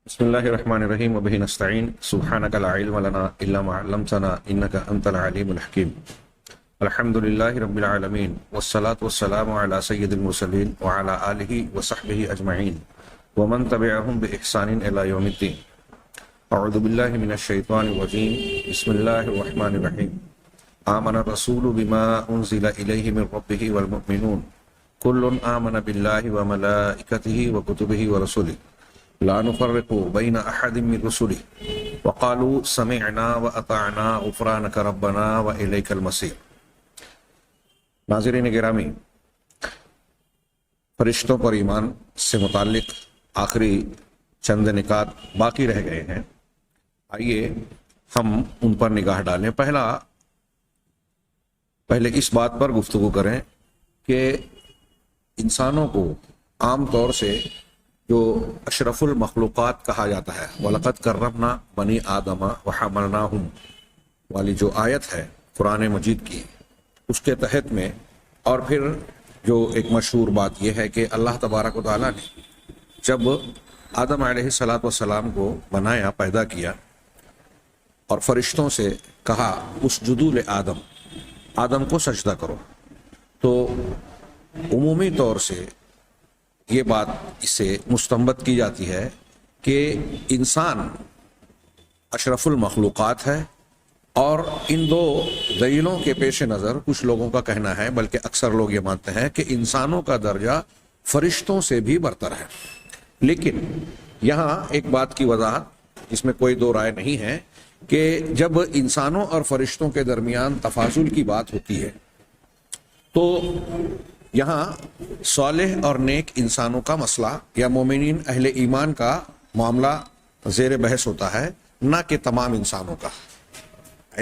بسم الله الرحمن الرحيم وبه نستعين سبحانك لا علم لنا إلا ما علمتنا إنك أنت العليم الحكيم. الحمد لله رب العالمين والصلاة والسلام على سيد المرسلين وعلى آله وصحبه أجمعين ومن تبعهم بإحسان إلى يوم الدين. أعوذ بالله من الشيطان الرجيم. بسم الله الرحمن الرحيم. آمن الرسول بما أنزل إليه من ربه والمؤمنون كل آمن بالله وملائكته وكتبه ورسله لا نفرق بين أحد من رسله وقالوا سمعنا وأطعنا غفرانك ربنا وإليك المصير. ناظرین گرامی، فرشتوں پر ایمان سے متعلق آخری چند نکات باقی رہ گئے ہیں. آئیے ہم ان پر نگاہ ڈالیں. پہلے اس بات پر گفتگو کریں کہ انسانوں کو عام طور سے جو اشرف المخلوقات کہا جاتا ہے، وَلَقَدْ كَرَّمْنَا بَنِي آدَمَ وَحَمَلْنَاهُمْ والی جو آیت ہے قرآن مجید کی، اس کے تحت میں اور پھر جو ایک مشہور بات یہ ہے کہ اللہ تبارک و تعالیٰ نے جب آدم علیہ السلام کو بنایا، پیدا کیا اور فرشتوں سے کہا اسجدوا لآدم، آدم کو سجدہ کرو، تو عمومی طور سے یہ بات اس سے مستنبط کی جاتی ہے کہ انسان اشرف المخلوقات ہے، اور ان دو دلیلوں کے پیش نظر کچھ لوگوں کا کہنا ہے، بلکہ اکثر لوگ یہ مانتے ہیں کہ انسانوں کا درجہ فرشتوں سے بھی برتر ہے. لیکن یہاں ایک بات کی وضاحت، اس میں کوئی دو رائے نہیں ہے، کہ جب انسانوں اور فرشتوں کے درمیان تفاضل کی بات ہوتی ہے تو یہاں صالح اور نیک انسانوں کا مسئلہ یا مومنین اہل ایمان کا معاملہ زیر بحث ہوتا ہے، نہ کہ تمام انسانوں کا.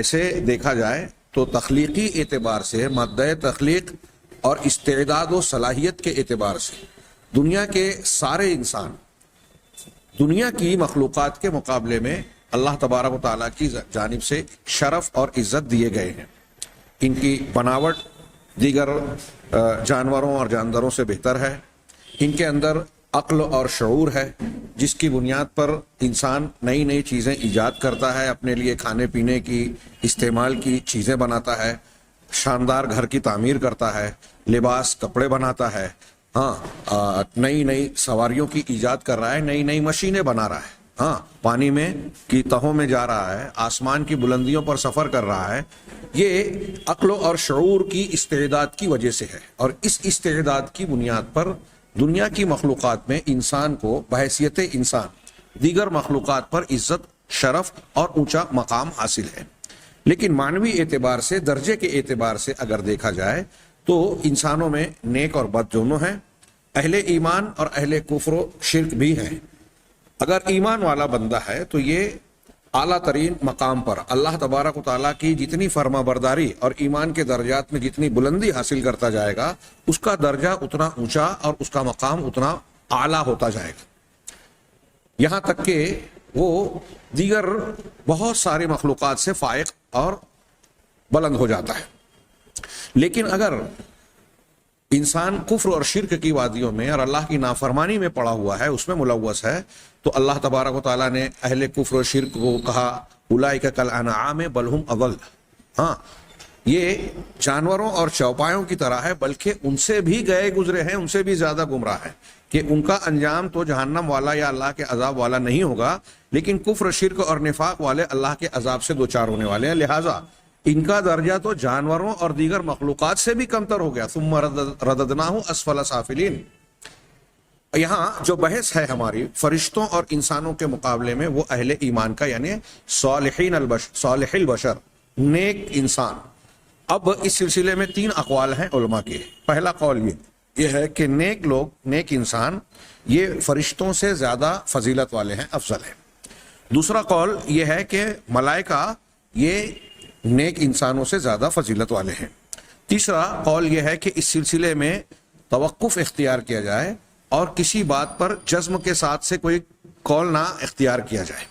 ایسے دیکھا جائے تو تخلیقی اعتبار سے، مادہ تخلیق اور استعداد و صلاحیت کے اعتبار سے دنیا کے سارے انسان دنیا کی مخلوقات کے مقابلے میں اللہ تبارک و تعالیٰ کی جانب سے شرف اور عزت دیے گئے ہیں. ان کی بناوٹ دیگر جانوروں اور جانداروں سے بہتر ہے. ان کے اندر عقل اور شعور ہے، جس کی بنیاد پر انسان نئی نئی چیزیں ایجاد کرتا ہے، اپنے لیے کھانے پینے کی، استعمال کی چیزیں بناتا ہے، شاندار گھر کی تعمیر کرتا ہے، لباس کپڑے بناتا ہے، نئی نئی سواریوں کی ایجاد کر رہا ہے، نئی نئی مشینیں بنا رہا ہے، پانی میں کی تہوں میں جا رہا ہے، آسمان کی بلندیوں پر سفر کر رہا ہے. یہ عقل اور شعور کی استعداد کی وجہ سے ہے، اور اس استعداد کی بنیاد پر دنیا کی مخلوقات میں انسان کو بحیثیت انسان دیگر مخلوقات پر عزت، شرف اور اونچا مقام حاصل ہے. لیکن معنوی اعتبار سے، درجے کے اعتبار سے اگر دیکھا جائے تو انسانوں میں نیک اور بد دونوں ہیں، اہل ایمان اور اہل کفر و شرک بھی ہیں. اگر ایمان والا بندہ ہے تو یہ اعلیٰ ترین مقام پر اللہ تبارک و تعالیٰ کی جتنی فرما برداری اور ایمان کے درجات میں جتنی بلندی حاصل کرتا جائے گا، اس کا درجہ اتنا اونچا اور اس کا مقام اتنا اعلیٰ ہوتا جائے گا، یہاں تک کہ وہ دیگر بہت سارے مخلوقات سے فائق اور بلند ہو جاتا ہے. لیکن اگر انسان کفر اور شرک کی وادیوں میں اور اللہ کی نافرمانی میں پڑا ہوا ہے، اس میں ملوث ہے، تو اللہ تبارک و تعالیٰ نے اہل کفر و شرک کو کہا اولئک کالانعام بل ہم اضل. یہ جانوروں اور چوپایوں کی طرح ہے، بلکہ ان سے بھی گئے گزرے ہیں، ان سے بھی زیادہ گمراہ ہیں، کہ ان کا انجام تو جہنم والا یا اللہ کے عذاب والا نہیں ہوگا، لیکن کفر شرک اور نفاق والے اللہ کے عذاب سے دوچار ہونے والے ہیں. لہٰذا ان کا درجہ تو جانوروں اور دیگر مخلوقات سے بھی کمتر ہو گیا. ثم رددناہ اسفل سافلین. یہاں جو بحث ہے ہماری فرشتوں اور انسانوں کے مقابلے میں، وہ اہل ایمان کا، یعنی صالح البشر، نیک انسان. اب اس سلسلے میں 3 اقوال ہیں علماء کے. پہلا قول یہ ہے کہ نیک لوگ، نیک انسان یہ فرشتوں سے زیادہ فضیلت والے ہیں، افضل ہیں. دوسرا قول یہ ہے کہ ملائکہ یہ نیک انسانوں سے زیادہ فضیلت والے ہیں. تیسرا قول یہ ہے کہ اس سلسلے میں توقف اختیار کیا جائے اور کسی بات پر جزم کے ساتھ سے کوئی قول نہ اختیار کیا جائے.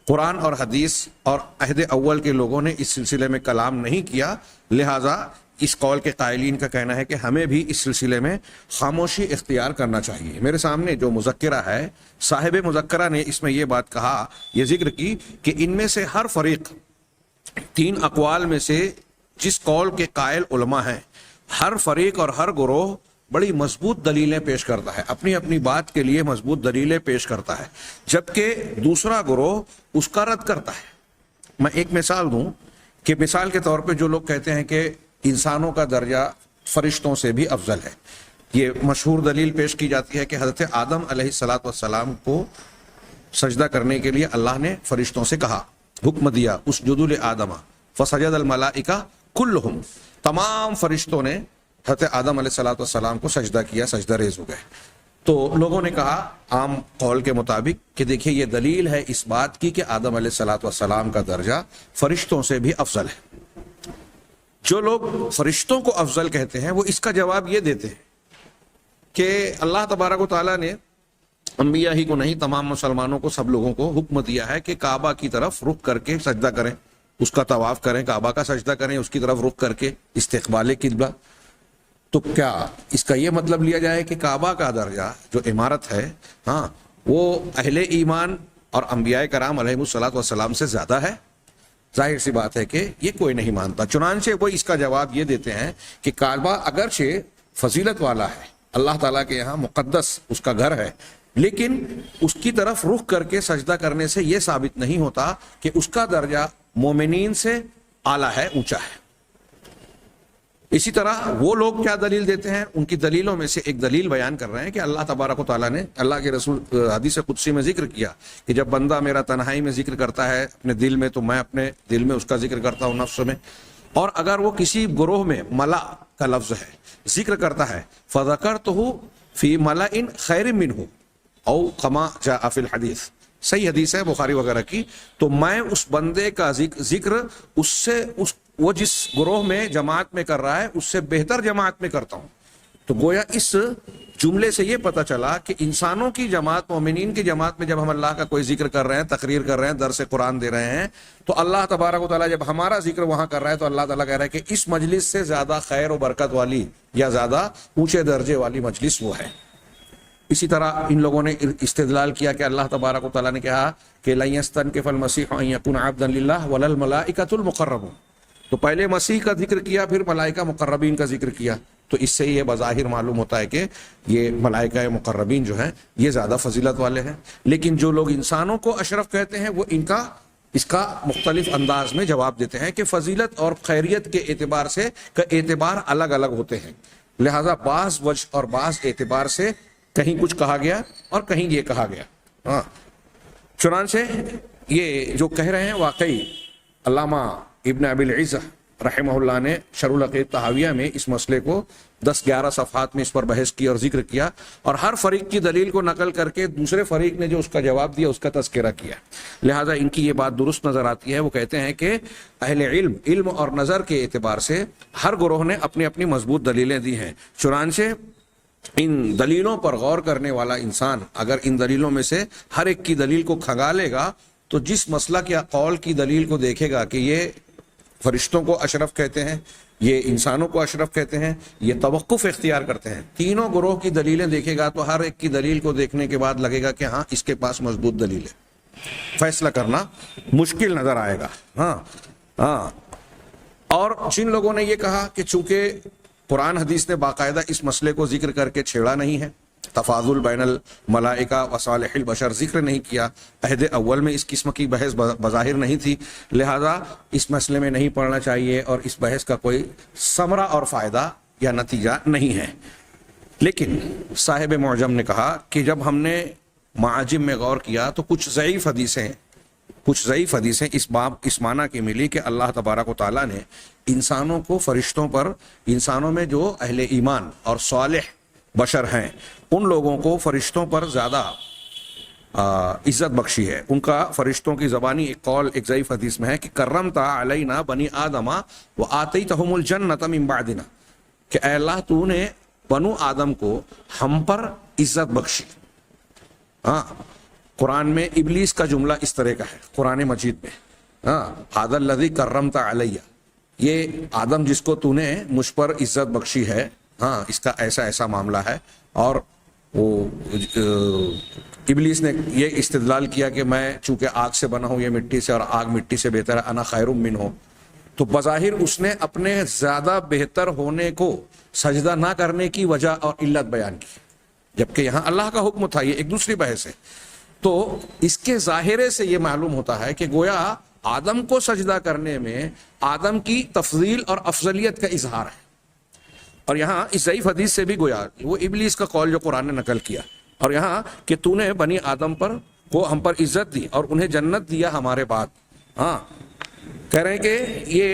قرآن اور حدیث اور عہد اول کے لوگوں نے اس سلسلے میں کلام نہیں کیا، لہٰذا اس قول کے قائلین کا کہنا ہے کہ ہمیں بھی اس سلسلے میں خاموشی اختیار کرنا چاہیے۔ میرے سامنے جو مذکرہ ہے، صاحب مذکرہ نے اس میں یہ بات کہا، یہ ذکر کی کہ ان میں سے ہر فریق، 3 اقوال میں سے جس قول کے قائل علماء ہیں، ہر فریق اور ہر گروہ بڑی مضبوط دلیلیں پیش کرتا ہے، اپنی اپنی بات کے لیے مضبوط دلیلیں پیش کرتا ہے، جبکہ دوسرا گروہ اس کا رد کرتا ہے۔ میں ایک مثال دوں کہ مثال کے طور پہ جو لوگ کہتے ہیں کہ انسانوں کا درجہ فرشتوں سے بھی افضل ہے، یہ مشہور دلیل پیش کی جاتی ہے کہ حضرت آدم علیہ السلام کو سجدہ کرنے کے لیے اللہ نے فرشتوں سے کہا، حکم دیا اسجدوا لآدم فسجد الملائکہ کلہم، تمام فرشتوں نے حضرت آدم علیہ السلام کو سجدہ کیا، سجدہ ریز ہو گئے۔ تو لوگوں نے کہا عام قول کے مطابق کہ دیکھیں یہ دلیل ہے اس بات کی کہ آدم علیہ السلام کا درجہ فرشتوں سے بھی افضل ہے۔ جو لوگ فرشتوں کو افضل کہتے ہیں وہ اس کا جواب یہ دیتے ہیں کہ اللہ تبارک و تعالیٰ نے انبیاء ہی کو نہیں، تمام مسلمانوں کو، سب لوگوں کو حکم دیا ہے کہ کعبہ کی طرف رخ کر کے سجدہ کریں، اس کا طواف کریں، کعبہ کا سجدہ کریں، اس کی طرف رخ کر کے استقبال قبلہ۔ تو کیا اس کا یہ مطلب لیا جائے کہ کعبہ کا درجہ جو عمارت ہے، ہاں، وہ اہل ایمان اور انبیاء کرام علیہ السلام سے زیادہ ہے؟ ظاہر سی بات ہے کہ یہ کوئی نہیں مانتا۔ چنانچہ وہ اس کا جواب یہ دیتے ہیں کہ کعبہ اگرچہ فضیلت والا ہے، اللہ تعالیٰ کے یہاں مقدس اس کا گھر ہے، لیکن اس کی طرف رخ کر کے سجدہ کرنے سے یہ ثابت نہیں ہوتا کہ اس کا درجہ مومنین سے اعلیٰ ہے، اونچا ہے۔ اسی طرح وہ لوگ کیا دلیل دیتے ہیں، ان کی دلیلوں میں سے ایک دلیل بیان کر رہے ہیں کہ اللہ تبارک و تعالیٰ نے، اللہ کے رسول حدیث قدسی میں ذکر کیا کہ جب بندہ میرا تنہائی میں ذکر کرتا ہے اپنے دل میں، تو میں اپنے دل میں اس کا ذکر کرتا ہوں نفس میں، اور اگر وہ کسی گروہ میں ملا کا لفظ ہے ذکر کرتا ہے فذکرتہ فی ملأ خیر منہ او کما جاء فی الحدیث، صحیح حدیث ہے بخاری وغیرہ کی، تو میں اس بندے کا ذکر اس سے وہ جس گروہ میں جماعت میں کر رہا ہے اس سے بہتر جماعت میں کرتا ہوں۔ تو گویا اس جملے سے یہ پتہ چلا کہ انسانوں کی جماعت، مومنین کی جماعت میں جب ہم اللہ کا کوئی ذکر کر رہے ہیں، تقریر کر رہے ہیں، درس قرآن دے رہے ہیں، تو اللہ تبارک و تعالیٰ جب ہمارا ذکر وہاں کر رہا ہے تو اللہ تعالیٰ کہہ رہا ہے کہ اس مجلس سے زیادہ خیر و برکت والی یا زیادہ اونچے درجے والی مجلس وہ ہے۔ اسی طرح ان لوگوں نے استدلال کیا کہ اللہ تبارک و تعالیٰ نے کہا کہ لن يستنكف المسيح ان يكون عبدا لله ولا الملائكة المقربون، تو پہلے مسیح کا ذکر کیا، پھر ملائکہ مقربین کا ذکر کیا، تو اس سے یہ بظاہر معلوم ہوتا ہے کہ یہ ملائکہ مقربین جو ہیں یہ زیادہ فضیلت والے ہیں۔ لیکن جو لوگ انسانوں کو اشرف کہتے ہیں وہ اس کا مختلف انداز میں جواب دیتے ہیں کہ فضیلت اور خیریت کے اعتبار سے اعتبار الگ الگ ہوتے ہیں، لہذا بعض وجہ اور بعض اعتبار سے کہیں کچھ کہا گیا اور کہیں یہ کہا گیا۔ ہاں، چنانچہ یہ جو کہہ رہے ہیں واقعی علامہ ابن ابی العز رحمہ اللہ نے شرح العقیدہ طحاویہ میں اس مسئلے کو 10-11 صفحات میں اس پر بحث کی اور ذکر کیا، اور ہر فریق کی دلیل کو نقل کر کے دوسرے فریق نے جو اس کا جواب دیا اس کا تذکرہ کیا، لہذا ان کی یہ بات درست نظر آتی ہے۔ وہ کہتے ہیں کہ اہل علم اور نظر کے اعتبار سے ہر گروہ نے اپنی اپنی مضبوط دلیلیں دی ہیں، چنانچہ ان دلیلوں پر غور کرنے والا انسان اگر ان دلیلوں میں سے ہر ایک کی دلیل کو کھنگا لے گا تو جس مسلک یا قول کی دلیل کو دیکھے گا کہ یہ فرشتوں کو اشرف کہتے ہیں، یہ انسانوں کو اشرف کہتے ہیں، یہ توقف اختیار کرتے ہیں، تینوں گروہ کی دلیلیں دیکھے گا تو ہر ایک کی دلیل کو دیکھنے کے بعد لگے گا کہ ہاں اس کے پاس مضبوط دلیل ہے، فیصلہ کرنا مشکل نظر آئے گا۔ ہاں، اور جن لوگوں نے یہ کہا کہ چونکہ قرآن حدیث نے باقاعدہ اس مسئلے کو ذکر کر کے چھیڑا نہیں ہے، تفاضل بین الملائکہ و صالح البشر ذکر نہیں کیا، عہد اول میں اس قسم کی بحث بظاہر نہیں تھی، لہذا اس مسئلے میں نہیں پڑھنا چاہیے اور اس بحث کا کوئی ثمرہ اور فائدہ یا نتیجہ نہیں ہے۔ لیکن صاحب معجم نے کہا کہ جب ہم نے معاجم میں غور کیا تو کچھ ضعیف حدیثیں اس معنی کی ملی کہ اللہ تبارک و تعالیٰ نے انسانوں کو فرشتوں پر، انسانوں میں جو اہل ایمان اور صالح بشر ہیں ان لوگوں کو فرشتوں پر زیادہ عزت بخشی ہے۔ ان کا فرشتوں کی زبانی ایک قول ایک ضعیف حدیث میں ہے کہ کرمتا علینا بنی آدم وآتیتہم الجنۃ من بعدنا، کہ اے اللہ تو نے بنو آدم کو ہم پر عزت بخشی۔ ہاں، قرآن میں ابلیس کا جملہ اس طرح کا ہے، قرآن مجید میں، ہاں، ھذا الذی کرمت علیہ، یہ آدم جس کو تو نے مجھ پر عزت بخشی ہے، ہاں اس کا ایسا ایسا معاملہ ہے، اور وہ ابلیس نے یہ استدلال کیا کہ میں چونکہ آگ سے بنا ہوں، یہ مٹی سے، اور آگ مٹی سے بہتر ہے، انا خیر منہ ہوں، تو بظاہر اس نے اپنے زیادہ بہتر ہونے کو سجدہ نہ کرنے کی وجہ اور علت بیان کی، جبکہ یہاں اللہ کا حکم تھا، یہ ایک دوسری بحث ہے۔ تو اس کے ظاہرے سے یہ معلوم ہوتا ہے کہ گویا آدم کو سجدہ کرنے میں آدم کی تفضیل اور افضلیت کا اظہار ہے۔ اور یہاں اس ضعیف حدیث سے بھی گویا وہ ابلیس کا قول جو قرآن نے نقل کیا، اور یہاں کہ تو نے بنی آدم پر کو ہم پر عزت دی اور انہیں جنت دیا ہمارے بعد، ہاں کہہ رہے ہیں کہ یہ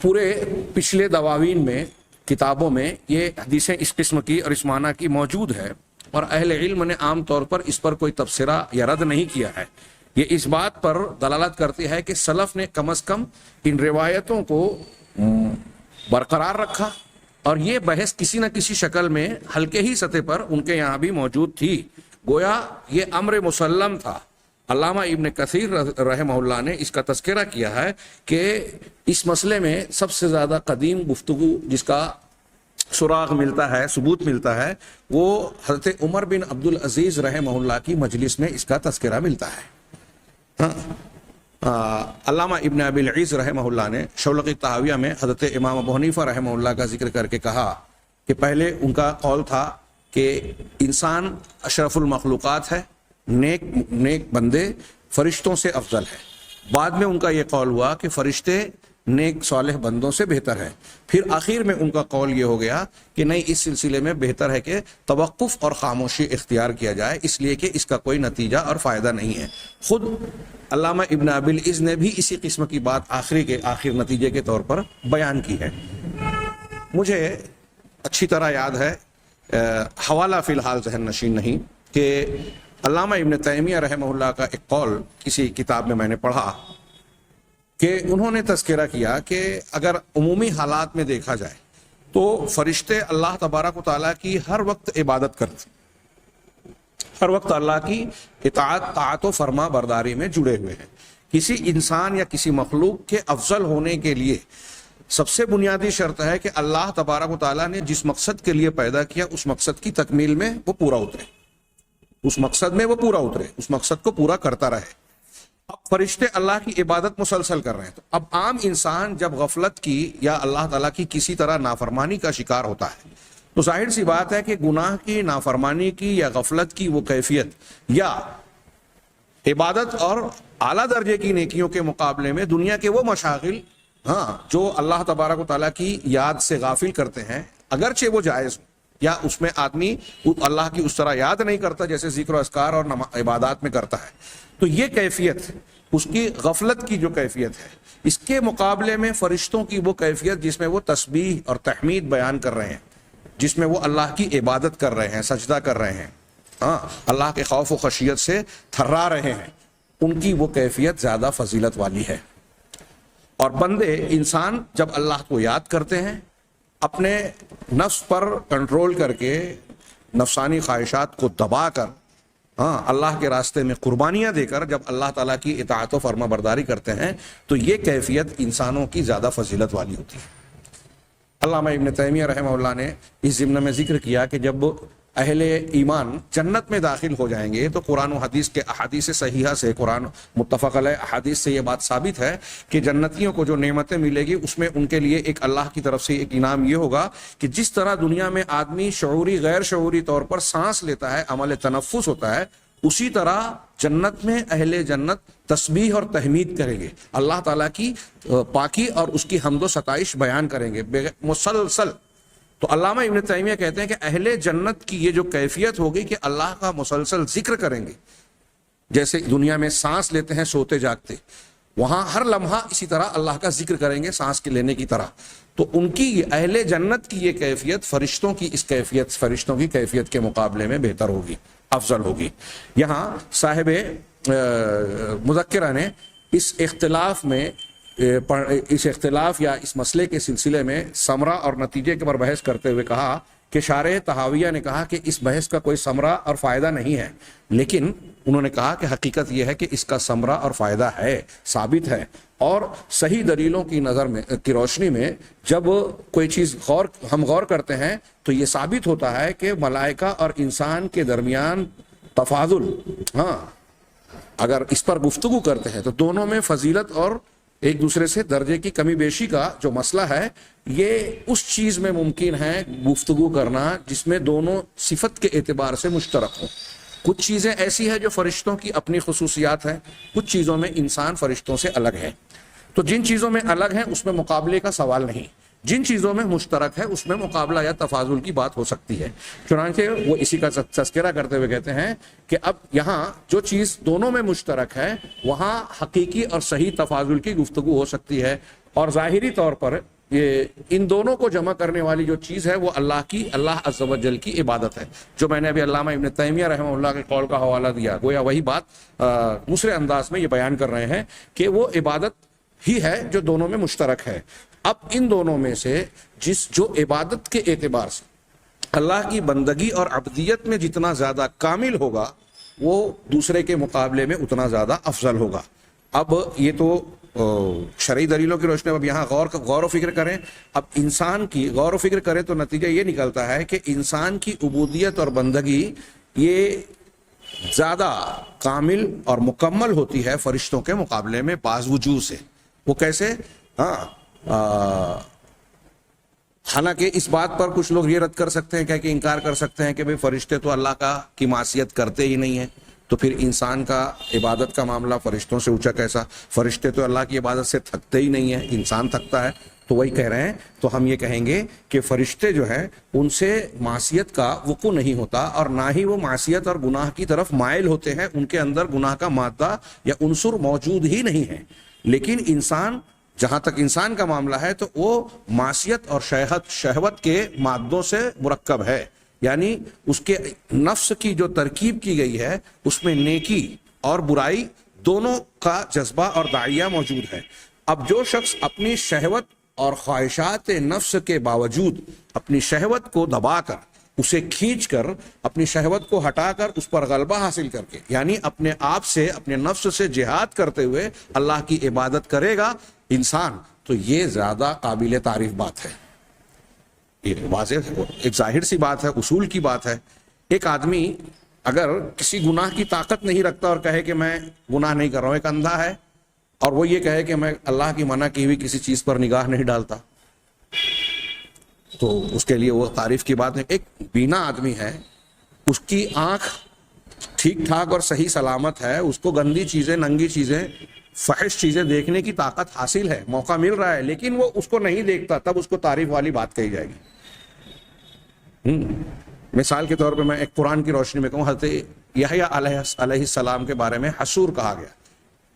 پورے پچھلے دواوین میں، کتابوں میں یہ حدیثیں اس قسم کی اور اس معنی کی موجود ہے، اور اہل علم نے عام طور پر اس پر کوئی تبصرہ یا رد نہیں کیا ہے۔ یہ اس بات پر دلالت کرتی ہے کہ سلف نے کم از کم ان روایتوں کو برقرار رکھا، اور یہ بحث کسی نہ کسی شکل میں ہلکے ہی سطح پر ان کے یہاں بھی موجود تھی، گویا یہ امر مسلم تھا۔ علامہ ابن کثیر رحمہ اللہ نے اس کا تذکرہ کیا ہے کہ اس مسئلے میں سب سے زیادہ قدیم گفتگو جس کا سراغ ملتا ہے، ثبوت ملتا ہے، وہ حضرت عمر بن عبد العزیز رحمہ اللہ کی مجلس میں اس کا تذکرہ ملتا ہے۔ علامہ ابن ابی العز رحمہ اللہ نے شولق طحاویہ میں حضرت امام ابو حنیفہ رحمہ اللہ کا ذکر کر کے کہا کہ پہلے ان کا قول تھا کہ انسان اشرف المخلوقات ہے، نیک بندے فرشتوں سے افضل ہے، بعد میں ان کا یہ قول ہوا کہ فرشتے نیک صالح بندوں سے بہتر ہے، پھر آخر میں ان کا قول یہ ہو گیا کہ نہیں، اس سلسلے میں بہتر ہے کہ توقف اور خاموشی اختیار کیا جائے، اس لیے کہ اس کا کوئی نتیجہ اور فائدہ نہیں ہے۔ خود علامہ ابن ابی العز نے بھی اسی قسم کی بات آخر نتیجے کے طور پر بیان کی ہے۔ مجھے اچھی طرح یاد ہے، حوالہ فی الحال ذہن نشین نہیں، کہ علامہ ابن تیمیہ رحمہ اللہ کا ایک قول کسی کتاب میں نے پڑھا کہ انہوں نے تذکرہ کیا کہ اگر عمومی حالات میں دیکھا جائے تو فرشتے اللہ تبارک و تعالیٰ کی ہر وقت عبادت کرتے، ہر وقت اللہ کی طاعت و فرما برداری میں جڑے ہوئے ہیں۔ کسی انسان یا کسی مخلوق کے افضل ہونے کے لیے سب سے بنیادی شرط ہے کہ اللہ تبارک و تعالیٰ نے جس مقصد کے لیے پیدا کیا اس مقصد کی تکمیل میں وہ پورا اترے، اس مقصد میں وہ پورا اترے، اس مقصد کو پورا کرتا رہے۔ اب فرشتے اللہ کی عبادت مسلسل کر رہے ہیں، تو اب عام انسان جب غفلت کی یا اللہ تعالیٰ کی کسی طرح نافرمانی کا شکار ہوتا ہے تو ظاہر سی بات ہے کہ گناہ کی، نافرمانی کی یا غفلت کی وہ کیفیت یا عبادت اور اعلیٰ درجے کی نیکیوں کے مقابلے میں دنیا کے وہ مشاغل جو اللہ تبارک و تعالیٰ کی یاد سے غافل کرتے ہیں، اگرچہ وہ جائز ہوں یا اس میں آدمی اللہ کی اس طرح یاد نہیں کرتا جیسے ذکر و اذکار اور عبادات میں کرتا ہے، تو یہ کیفیت اس کی غفلت کی جو کیفیت ہے، اس کے مقابلے میں فرشتوں کی وہ کیفیت جس میں وہ تسبیح اور تحمید بیان کر رہے ہیں، جس میں وہ اللہ کی عبادت کر رہے ہیں، سجدہ کر رہے ہیں، اللہ کے خوف و خشیت سے تھرا رہے ہیں، ان کی وہ کیفیت زیادہ فضیلت والی ہے۔ اور بندے، انسان جب اللہ کو یاد کرتے ہیں، اپنے نفس پر کنٹرول کر کے، نفسانی خواہشات کو دبا کر، اللہ کے راستے میں قربانیاں دے کر جب اللہ تعالیٰ کی اطاعت و فرما برداری کرتے ہیں تو یہ کیفیت انسانوں کی زیادہ فضیلت والی ہوتی ہے۔ علامہ ابن تیمیہ رحمہ اللہ نے اس ضمن میں ذکر کیا کہ جب اہل ایمان جنت میں داخل ہو جائیں گے تو قرآن و حدیث کے احادیث صحیحہ سے، قرآن متفق علیہ احادیث سے یہ بات ثابت ہے کہ جنتیوں کو جو نعمتیں ملے گی اس میں ان کے لیے ایک اللہ کی طرف سے ایک انعام یہ ہوگا کہ جس طرح دنیا میں آدمی شعوری غیر شعوری طور پر سانس لیتا ہے، عمل تنفس ہوتا ہے، اسی طرح جنت میں اہل جنت تسبیح اور تحمید کریں گے، اللہ تعالیٰ کی پاکی اور اس کی حمد و ستائش بیان کریں گے مسلسل۔ تو علامہ ابن تیمیہ کہتے ہیں کہ اہل جنت کی یہ جو کیفیت ہوگی کہ اللہ کا مسلسل ذکر کریں گے، جیسے دنیا میں سانس لیتے ہیں سوتے جاگتے، وہاں ہر لمحہ اسی طرح اللہ کا ذکر کریں گے سانس کے لینے کی طرح، تو ان کی اہل جنت کی یہ کیفیت فرشتوں کی اس کیفیت، فرشتوں کی کیفیت کے مقابلے میں بہتر ہوگی، افضل ہوگی۔ یہاں صاحب مذکرہ نے اس اختلاف یا اس مسئلے کے سلسلے میں ثمرہ اور نتیجے کے پر بحث کرتے ہوئے کہا کہ شارح طحاویہ نے کہا کہ اس بحث کا کوئی ثمرہ اور فائدہ نہیں ہے، لیکن انہوں نے کہا کہ حقیقت یہ ہے کہ اس کا ثمرہ اور فائدہ ہے، ثابت ہے، اور صحیح دلیلوں کی نظر میں کی روشنی میں جب کوئی چیز ہم غور کرتے ہیں تو یہ ثابت ہوتا ہے کہ ملائکہ اور انسان کے درمیان تفاضل، ہاں اگر اس پر گفتگو کرتے ہیں تو دونوں میں فضیلت اور ایک دوسرے سے درجے کی کمی بیشی کا جو مسئلہ ہے، یہ اس چیز میں ممکن ہے گفتگو کرنا جس میں دونوں صفت کے اعتبار سے مشترک ہوں۔ کچھ چیزیں ایسی ہیں جو فرشتوں کی اپنی خصوصیات ہیں، کچھ چیزوں میں انسان فرشتوں سے الگ ہے، تو جن چیزوں میں الگ ہیں اس میں مقابلے کا سوال نہیں، جن چیزوں میں مشترک ہے اس میں مقابلہ یا تفاضل کی بات ہو سکتی ہے۔ چنانچہ وہ اسی کا تذکرہ کرتے ہوئے کہتے ہیں کہ اب یہاں جو چیز دونوں میں مشترک ہے وہاں حقیقی اور صحیح تفاضل کی گفتگو ہو سکتی ہے، اور ظاہری طور پر یہ ان دونوں کو جمع کرنے والی جو چیز ہے وہ اللہ عز و جل کی عبادت ہے، جو میں نے ابھی علامہ ابن تیمیہ رحمہ اللہ کے قول کا حوالہ دیا، گویا وہی بات دوسرے انداز میں یہ بیان کر رہے ہیں کہ وہ عبادت ہی ہے جو دونوں میں مشترک ہے۔ اب ان دونوں میں سے جو عبادت کے اعتبار سے اللہ کی بندگی اور عبدیت میں جتنا زیادہ کامل ہوگا وہ دوسرے کے مقابلے میں اتنا زیادہ افضل ہوگا۔ اب یہ تو شرعی دلیلوں کی روشنی میں اب یہاں غور و فکر کریں، اب انسان کی غور و فکر کریں تو نتیجہ یہ نکلتا ہے کہ انسان کی عبودیت اور بندگی یہ زیادہ کامل اور مکمل ہوتی ہے فرشتوں کے مقابلے میں بعض وجوہ سے۔ وہ کیسے؟ حالانکہ اس بات پر کچھ لوگ یہ رد کر سکتے ہیں کہ انکار کر سکتے ہیں کہ بھئی فرشتے تو اللہ کی معصیت کرتے ہی نہیں ہیں، تو پھر انسان کا عبادت کا معاملہ فرشتوں سے اونچا کیسا؟ فرشتے تو اللہ کی عبادت سے تھکتے ہی نہیں ہیں، انسان تھکتا ہے۔ تو وہی کہہ رہے ہیں، تو ہم یہ کہیں گے کہ فرشتے جو ہیں ان سے معصیت کا وقوع نہیں ہوتا، اور نہ ہی وہ معصیت اور گناہ کی طرف مائل ہوتے ہیں، ان کے اندر گناہ کا مادہ یا عنصر موجود ہی نہیں ہے۔ لیکن انسان، جہاں تک انسان کا معاملہ ہے تو وہ معصیت اور شہوت کے مادوں سے مرکب ہے، یعنی اس کے نفس کی جو ترکیب کی گئی ہے اس میں نیکی اور برائی دونوں کا جذبہ اور داعیہ موجود ہے۔ اب جو شخص اپنی شہوت اور خواہشات نفس کے باوجود اپنی شہوت کو دبا کر، اسے کھینچ کر، اپنی شہوت کو ہٹا کر اس پر غلبہ حاصل کر کے، یعنی اپنے آپ سے، اپنے نفس سے جہاد کرتے ہوئے اللہ کی عبادت کرے گا انسان، تو یہ زیادہ قابل تعریف بات ہے۔ یہ واضح ایک ظاہر سی بات ہے، اصول کی بات ہے۔ ایک آدمی اگر کسی گناہ کی طاقت نہیں رکھتا اور کہے کہ میں گناہ نہیں کر رہا ہوں، ایک اندھا ہے، اور وہ یہ کہے کہ میں اللہ کی منع کی ہوئی کسی چیز پر نگاہ نہیں ڈالتا، تو اس کے لیے وہ تعریف کی بات نہیں۔ ایک بینا آدمی ہے، اس کی آنکھ ٹھیک ٹھاک اور صحیح سلامت ہے، اس کو گندی چیزیں، ننگی چیزیں، فحش چیزیں دیکھنے کی طاقت حاصل ہے، موقع مل رہا ہے، لیکن وہ اس کو نہیں دیکھتا، تب اس کو تعریف والی بات کہی جائے گی۔ مثال کے طور پہ میں ایک قرآن کی روشنی میں کہوں، حضرت یحییٰ علیہ السلام کے بارے میں حسور کہا گیا،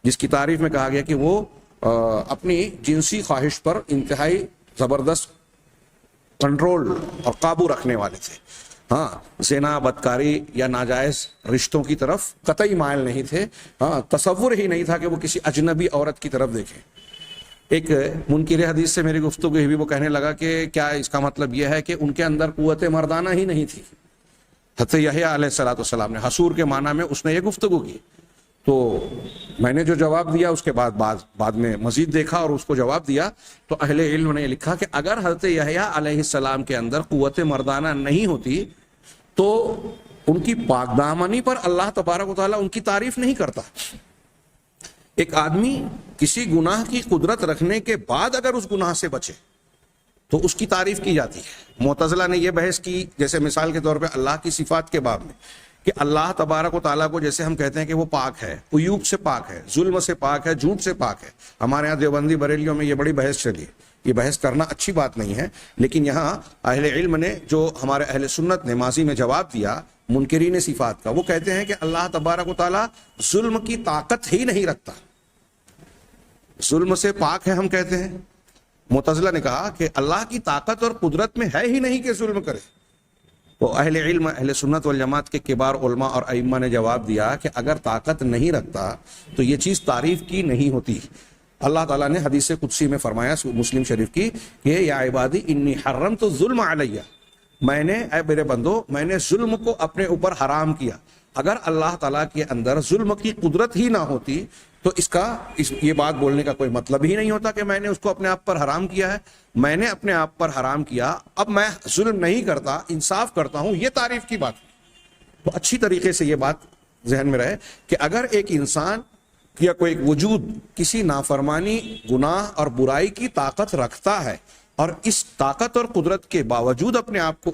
جس کی تعریف میں کہا گیا کہ وہ اپنی جنسی خواہش پر انتہائی زبردست کنٹرول اور قابو رکھنے والے تھے۔ ہاں، زنا، بدکاری یا ناجائز رشتوں کی طرف قطعی مائل نہیں تھے، ہاں، تصور ہی نہیں تھا کہ وہ کسی اجنبی عورت کی طرف دیکھیں۔ ایک منکر حدیث سے میری گفتگو ہوئی، وہ کہنے لگا کہ کیا اس کا مطلب یہ ہے کہ ان کے اندر قوت مردانہ ہی نہیں تھی؟ حضرت یحییٰ علیہ السلام نے حسور کے معنی میں اس نے یہ گفتگو کی، تو میں نے جو جواب دیا اس کے بعد میں مزید دیکھا اور اس کو جواب دیا، تو اہل علم نے لکھا کہ اگر حضرت یحییٰ علیہ السلام کے اندر قوت مردانہ نہیں ہوتی تو ان کی پاک دامنی پر اللہ تبارک و تعالیٰ ان کی تعریف نہیں کرتا۔ ایک آدمی کسی گناہ کی قدرت رکھنے کے بعد اگر اس گناہ سے بچے تو اس کی تعریف کی جاتی ہے۔ معتزلہ نے یہ بحث کی، جیسے مثال کے طور پہ اللہ کی صفات کے باب میں، کہ اللہ تبارک و تعالیٰ کو جیسے ہم کہتے ہیں کہ وہ پاک ہے، عیوب سے پاک ہے، ظلم سے پاک ہے، جھوٹ سے پاک ہے۔ ہمارے یہاں دیوبندی بریلیوں میں یہ بڑی بحث چلی، یہ بحث کرنا اچھی بات نہیں ہے، لیکن یہاں اہل علم نے، جو ہمارے اہل سنت نے ماضی میں جواب دیا منکرین صفات کا، وہ کہتے ہیں کہ اللہ تبارک و تعالیٰ ظلم کی طاقت ہی نہیں رکھتا، ظلم سے پاک ہے ہم کہتے ہیں۔ معتزلہ نے کہا کہ اللہ کی طاقت اور قدرت میں ہے ہی نہیں کہ ظلم کرے۔ تو اہل علم، اہل سنت والجماعت کے کبار علماء اور ائمہ نے جواب دیا کہ اگر طاقت نہیں رکھتا تو یہ چیز تعریف کی نہیں ہوتی۔ اللہ تعالیٰ نے حدیث قدسی میں فرمایا مسلم شریف کی کہ یا عبادی انی حرمت الظلم علیہ، میں نے، اے میرے بندو، میں نے ظلم کو اپنے اوپر حرام کیا۔ اگر اللہ تعالیٰ کے اندر ظلم کی قدرت ہی نہ ہوتی تو یہ بات بولنے کا کوئی مطلب ہی نہیں ہوتا کہ میں نے اس کو اپنے آپ پر حرام کیا ہے. میں نے اپنے آپ پر حرام کیا, اب میں ظلم نہیں کرتا, انصاف کرتا ہوں, یہ تعریف کی بات. تو اچھی طریقے سے یہ بات ذہن میں رہے کہ اگر ایک انسان یا کوئی وجود کسی نافرمانی, گناہ اور برائی کی طاقت رکھتا ہے اور اس طاقت اور قدرت کے باوجود اپنے آپ کو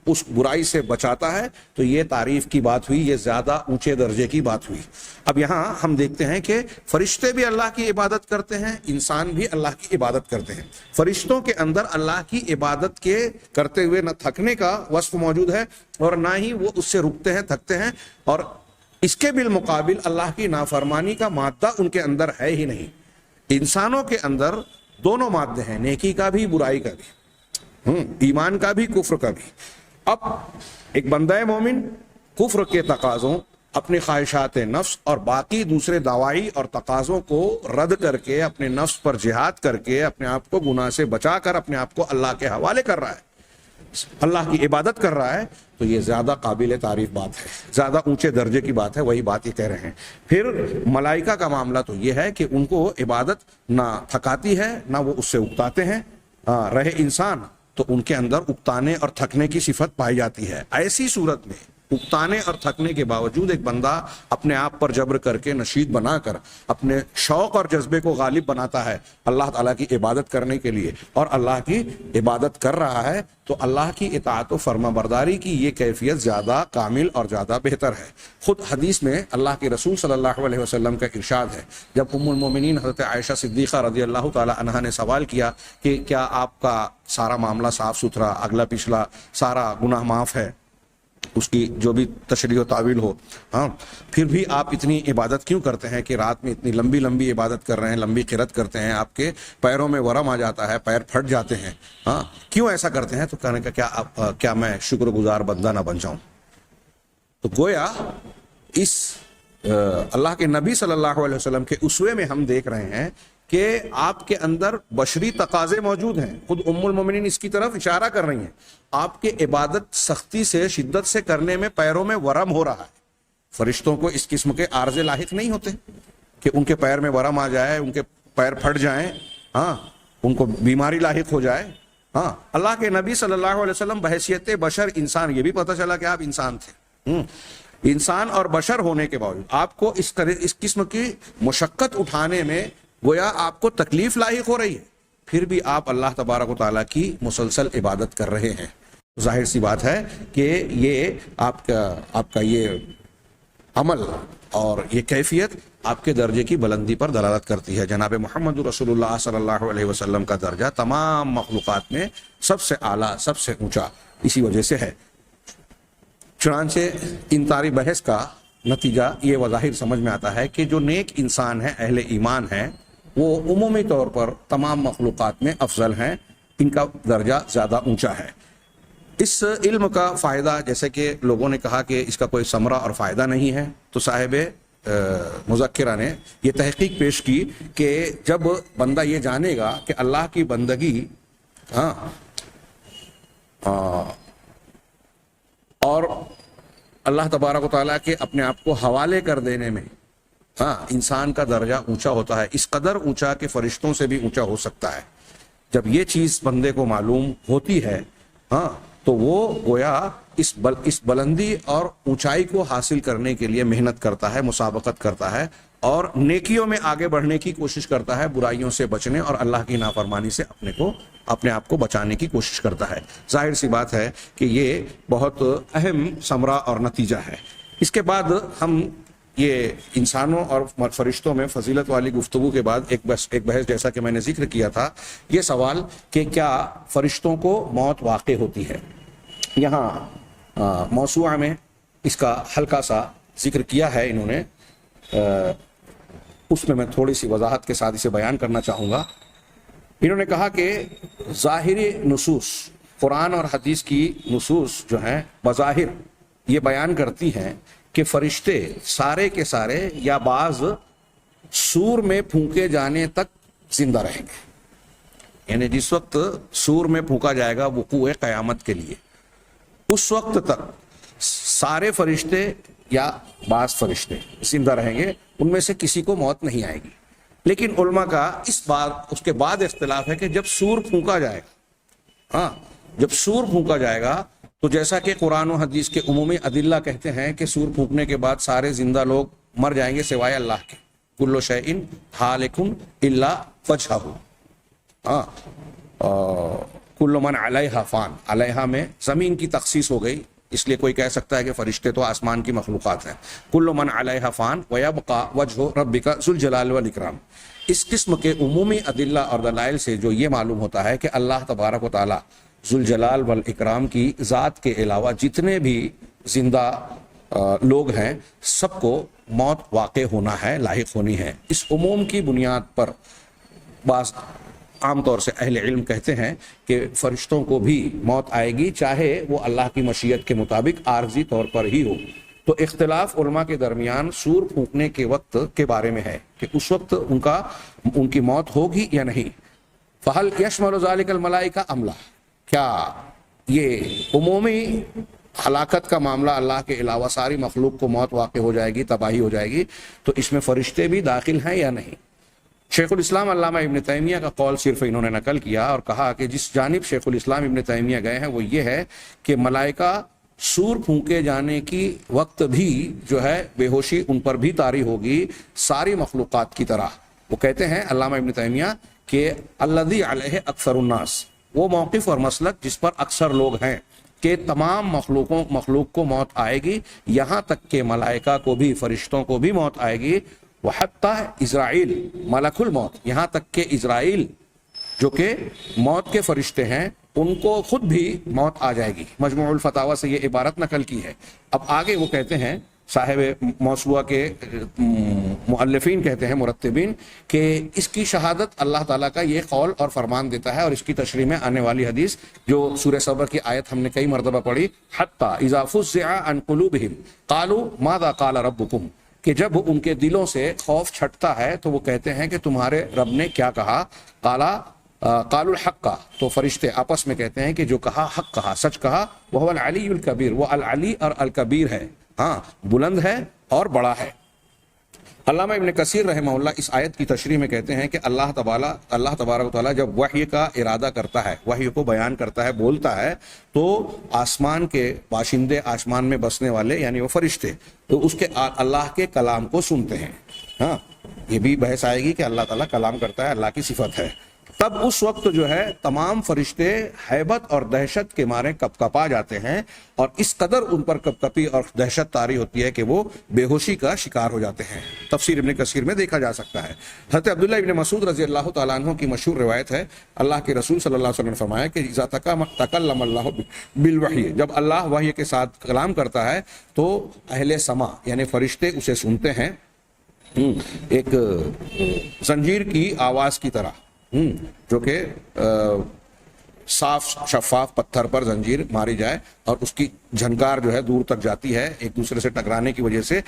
اس برائی سے بچاتا ہے, تو یہ تعریف کی بات ہوئی, یہ زیادہ اونچے درجے کی بات ہوئی. اب یہاں ہم دیکھتے ہیں کہ فرشتے بھی اللہ کی عبادت کرتے ہیں, انسان بھی اللہ کی عبادت کرتے ہیں. فرشتوں کے اندر اللہ کی عبادت کے کرتے ہوئے نہ تھکنے کا وصف موجود ہے اور نہ ہی وہ اس سے رکتے ہیں, تھکتے ہیں, اور اس کے بالمقابل اللہ کی نافرمانی کا مادہ ان کے اندر ہے ہی نہیں. انسانوں کے اندر دونوں مادے ہیں, نیکی کا بھی برائی کا بھی, ایمان کا بھی کفر کا بھی. اب ایک بندہ مومن کفر کے تقاضوں, اپنی خواہشات نفس اور باقی دوسرے دوائی اور تقاضوں کو رد کر کے, اپنے نفس پر جہاد کر کے, اپنے آپ کو گناہ سے بچا کر اپنے آپ کو اللہ کے حوالے کر رہا ہے, اللہ کی عبادت کر رہا ہے, تو یہ زیادہ قابل تعریف بات ہے, زیادہ اونچے درجے کی بات ہے. وہی بات یہ کہہ رہے ہیں. پھر ملائکہ کا معاملہ تو یہ ہے کہ ان کو عبادت نہ تھکاتی ہے نہ وہ اس سے اکتاتے ہیں. رہے انسان تو ان کے اندر اکتانے اور تھکنے کی صفت پائی جاتی ہے. ایسی صورت میں اکتانے اور تھکنے کے باوجود ایک بندہ اپنے آپ پر جبر کر کے, نشید بنا کر, اپنے شوق اور جذبے کو غالب بناتا ہے اللہ تعالیٰ کی عبادت کرنے کے لیے, اور اللہ کی عبادت کر رہا ہے, تو اللہ کی اطاعت و فرما برداری کی یہ کیفیت زیادہ کامل اور زیادہ بہتر ہے. خود حدیث میں اللہ کے رسول صلی اللہ علیہ وسلم کا ارشاد ہے, جب ام المومنین حضرت عائشہ صدیقہ رضی اللہ تعالی عنہا نے سوال کیا کہ کیا آپ کا سارا معاملہ صاف ستھرا, اگلا پچھلا سارا گناہ معاف ہے, اس کی جو بھی تشریح و تعویل ہو, پھر بھی آپ اتنی عبادت کیوں کرتے ہیں کہ رات میں اتنی لمبی لمبی عبادت کر رہے ہیں, لمبی قرات کرتے ہیں, آپ کے پیروں میں ورم آ جاتا ہے, پیر پھٹ جاتے ہیں, کیوں ایسا کرتے ہیں؟ تو کہنے کا کیا میں شکر گزار بندہ نہ بن جاؤں؟ تو گویا اس اللہ کے نبی صلی اللہ علیہ وسلم کے اسوے میں ہم دیکھ رہے ہیں کہ آپ کے اندر بشری تقاضے موجود ہیں. خود ام المومنین اس کی طرف اشارہ کر رہی ہیں. آپ کے عبادت سختی سے, شدت سے کرنے میں پیروں میں ورم ہو رہا ہے. فرشتوں کو اس قسم کے عارضے لاحق نہیں ہوتے کہ ان کے پیر میں ورم آ جائے, ان کے پیر پھٹ جائیں, ان کو بیماری لاحق ہو جائے. اللہ کے نبی صلی اللہ علیہ وسلم بحیثیت بشر انسان, یہ بھی پتہ چلا کہ آپ انسان تھے. انسان اور بشر ہونے کے باوجود آپ کو اس قسم کی مشقت اٹھانے میں گویا آپ کو تکلیف لاحق ہو رہی ہے, پھر بھی آپ اللہ تبارک و تعالیٰ کی مسلسل عبادت کر رہے ہیں. ظاہر سی بات ہے کہ یہ آپ کا یہ عمل اور یہ کیفیت آپ کے درجے کی بلندی پر دلالت کرتی ہے. جناب محمد رسول اللہ صلی اللہ علیہ وسلم کا درجہ تمام مخلوقات میں سب سے اعلیٰ, سب سے اونچا اسی وجہ سے ہے. چنانچہ ان تاری بحث کا نتیجہ یہ وظاہر سمجھ میں آتا ہے کہ جو نیک انسان ہے, اہل ایمان ہے, وہ عمومی طور پر تمام مخلوقات میں افضل ہیں, ان کا درجہ زیادہ اونچا ہے. اس علم کا فائدہ, جیسے کہ لوگوں نے کہا کہ اس کا کوئی ثمرہ اور فائدہ نہیں ہے, تو صاحب مذکرہ نے یہ تحقیق پیش کی کہ جب بندہ یہ جانے گا کہ اللہ کی بندگی اور اللہ تبارک و تعالیٰ کے اپنے آپ کو حوالے کر دینے میں انسان کا درجہ اونچا ہوتا ہے, اس قدر اونچا کہ فرشتوں سے بھی اونچا ہو سکتا ہے. جب یہ چیز بندے کو معلوم ہوتی ہے تو وہ گویا اس بلندی اور اونچائی کو حاصل کرنے کے لیے محنت کرتا ہے, مسابقت کرتا ہے, اور نیکیوں میں آگے بڑھنے کی کوشش کرتا ہے, برائیوں سے بچنے اور اللہ کی نافرمانی سے اپنے آپ کو بچانے کی کوشش کرتا ہے. ظاہر سی بات ہے کہ یہ بہت اہم ثمرہ اور نتیجہ ہے. اس کے بعد ہم یہ انسانوں اور فرشتوں میں فضیلت والی گفتگو کے بعد ایک بحث جیسا کہ میں نے ذکر کیا تھا, یہ سوال کہ کیا فرشتوں کو موت واقع ہوتی ہے. یہاں موسوعہ میں اس کا ہلکا سا ذکر کیا ہے انہوں نے, اس میں تھوڑی سی وضاحت کے ساتھ اسے بیان کرنا چاہوں گا. انہوں نے کہا کہ ظاہری نصوص, قرآن اور حدیث کی نصوص جو ہیں بظاہر یہ بیان کرتی ہیں کہ فرشتے سارے کے سارے یا بعض سور میں پھونکے جانے تک زندہ رہیں گے. یعنی جس وقت سور میں پھونکا جائے گا وقوع قیامت کے لیے, اس وقت تک سارے فرشتے یا بعض فرشتے زندہ رہیں گے، ان میں سے کسی کو موت نہیں آئے گی. لیکن علماء کا اس کے بعد اختلاف ہے کہ جب سور پھونکا جائے گا، ہاں جب سور پھونکا جائے گا تو جیسا کہ قرآن و حدیث کے عمومی ادلہ کہتے ہیں کہ سور پھونکنے کے بعد سارے زندہ لوگ مر جائیں گے سوائے اللہ کے. کل شیء ہالک الا وجہہ، ہاں کل من علیہا فان، علیہا میں زمین کی تخصیص ہو گئی، اس لیے کوئی کہہ سکتا ہے کہ فرشتے تو آسمان کی مخلوقات ہیں. کل من علیہا فان ویبقى وجہ ربک ذو الجلال والاکرام. اس قسم کے عمومی ادلہ اور دلائل سے جو یہ معلوم ہوتا ہے کہ اللہ تبارک و تعالی ذو الجلال والاکرام کی ذات کے علاوہ جتنے بھی زندہ لوگ ہیں سب کو موت واقع ہونا ہے، لاحق ہونی ہے. اس عموم کی بنیاد پر بعض عام طور سے اہل علم کہتے ہیں کہ فرشتوں کو بھی موت آئے گی، چاہے وہ اللہ کی مشیت کے مطابق عارضی طور پر ہی ہو. تو اختلاف علماء کے درمیان سور پھونکنے کے وقت کے بارے میں ہے کہ اس وقت ان کی موت ہوگی یا نہیں. فہل یشمل ذلک الملائکہ ام لا، کیا یہ عمومی ہلاکت کا معاملہ اللہ کے علاوہ ساری مخلوق کو موت واقع ہو جائے گی، تباہی ہو جائے گی، تو اس میں فرشتے بھی داخل ہیں یا نہیں؟ شیخ الاسلام علامہ ابن تیمیہ کا قول صرف انہوں نے نقل کیا اور کہا کہ جس جانب شیخ الاسلام ابن تیمیہ گئے ہیں وہ یہ ہے کہ ملائکہ سور پھونکے جانے کی وقت بھی جو ہے بے ہوشی ان پر بھی طاری ہوگی ساری مخلوقات کی طرح. وہ کہتے ہیں علامہ ابن تیمیہ کہ الذی علیہ اکثر الناس، وہ موقف اور مسلک جس پر اکثر لوگ ہیں کہ تمام مخلوق کو موت آئے گی، یہاں تک کہ ملائکہ کو بھی، فرشتوں کو بھی موت آئے گی. وحتی اسرائیل ملک الموت، یہاں تک کہ اسرائیل جو کہ موت کے فرشتے ہیں ان کو خود بھی موت آ جائے گی. مجموع الفتاوی سے یہ عبارت نقل کی ہے. اب آگے وہ کہتے ہیں، صاحب موسوعہ کے مؤلفین کہتے ہیں، مرتبین، کہ اس کی شہادت اللہ تعالیٰ کا یہ قول اور فرمان دیتا ہے، اور اس کی تشریح میں آنے والی حدیث جو سورہ صبر کی آیت ہم نے کئی مرتبہ پڑھی، حتی اذا فزع عن قلوبہم قالوا ماذا قال ربکم، کہ جب ان کے دلوں سے خوف چھٹتا ہے تو وہ کہتے ہیں کہ تمہارے رب نے کیا کہا. قالوا الحق، تو فرشتے آپس میں کہتے ہیں کہ جو کہا حق کہا، سچ کہا. وہ العلی الکبیر، وہ العلی اور الکبیر ہے، ہاں بلند ہے اور بڑا ہے. علامہ ابن کثیر رحمہ اللہ اس آیت کی تشریح میں کہتے ہیں کہ اللہ تبارک و تعالیٰ جب وحی کا ارادہ کرتا ہے، وحی کو بیان کرتا ہے، بولتا ہے، تو آسمان کے باشندے، آسمان میں بسنے والے یعنی وہ فرشتے، تو اس کے اللہ کے کلام کو سنتے ہیں. ہاں یہ بھی بحث آئے گی کہ اللہ تعالیٰ کلام کرتا ہے، اللہ کی صفت ہے. تب اس وقت جو ہے تمام فرشتے ہیبت اور دہشت کے مارے کپ کپا جاتے ہیں، اور اس قدر ان پر کپ کپی اور دہشت طاری ہوتی ہے کہ وہ بے ہوشی کا شکار ہو جاتے ہیں. تفسیر ابن کثیر میں دیکھا جا سکتا ہے. حضرت عبداللہ ابن مسعود رضی اللہ تعالیٰ عنہ کی مشہور روایت ہے، اللہ کے رسول صلی اللہ علیہ وسلم نے فرمایا کہ اذا تکلم اللہ بالوحی، جب اللہ وحی کے ساتھ کلام کرتا ہے تو اہل سما یعنی فرشتے اسے سنتے ہیں ایک زنجیر کی آواز کی طرح، جو کہ صاف شفاف پتھر پر زنجیر ماری جائے اور اس کی جھنکار جو ہے دور تک جاتی ہے ایک دوسرے سے ٹکرانے کی وجہ سے،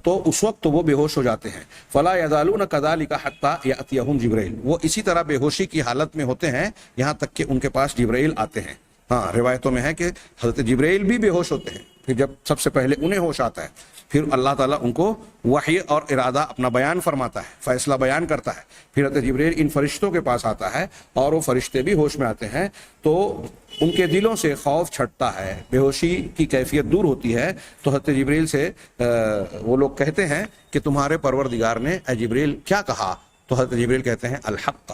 تو اس وقت وہ بے ہوش ہو جاتے ہیں. فلا یزالون کذالک حتی یأتیہم جبرائیل، وہ اسی طرح بے ہوشی کی حالت میں ہوتے ہیں یہاں تک کہ ان کے پاس جبرائیل آتے ہیں. ہاں روایتوں میں ہے کہ حضرت جبرائیل بھی بے ہوش ہوتے ہیں، پھر جب سب سے پہلے انہیں ہوش آتا ہے پھر اللہ تعالیٰ ان کو وحی اور ارادہ اپنا بیان فرماتا ہے، فیصلہ بیان کرتا ہے. پھر حضرت جبرائیل ان فرشتوں کے پاس آتا ہے اور وہ فرشتے بھی ہوش میں آتے ہیں، تو ان کے دلوں سے خوف چھٹتا ہے، بے ہوشی کی کیفیت دور ہوتی ہے. تو حضرت جبرائیل سے وہ لوگ کہتے ہیں کہ تمہارے پروردگار نے اے جبرائیل کیا کہا؟ تو حضرت جبرائیل کہتے ہیں الحق،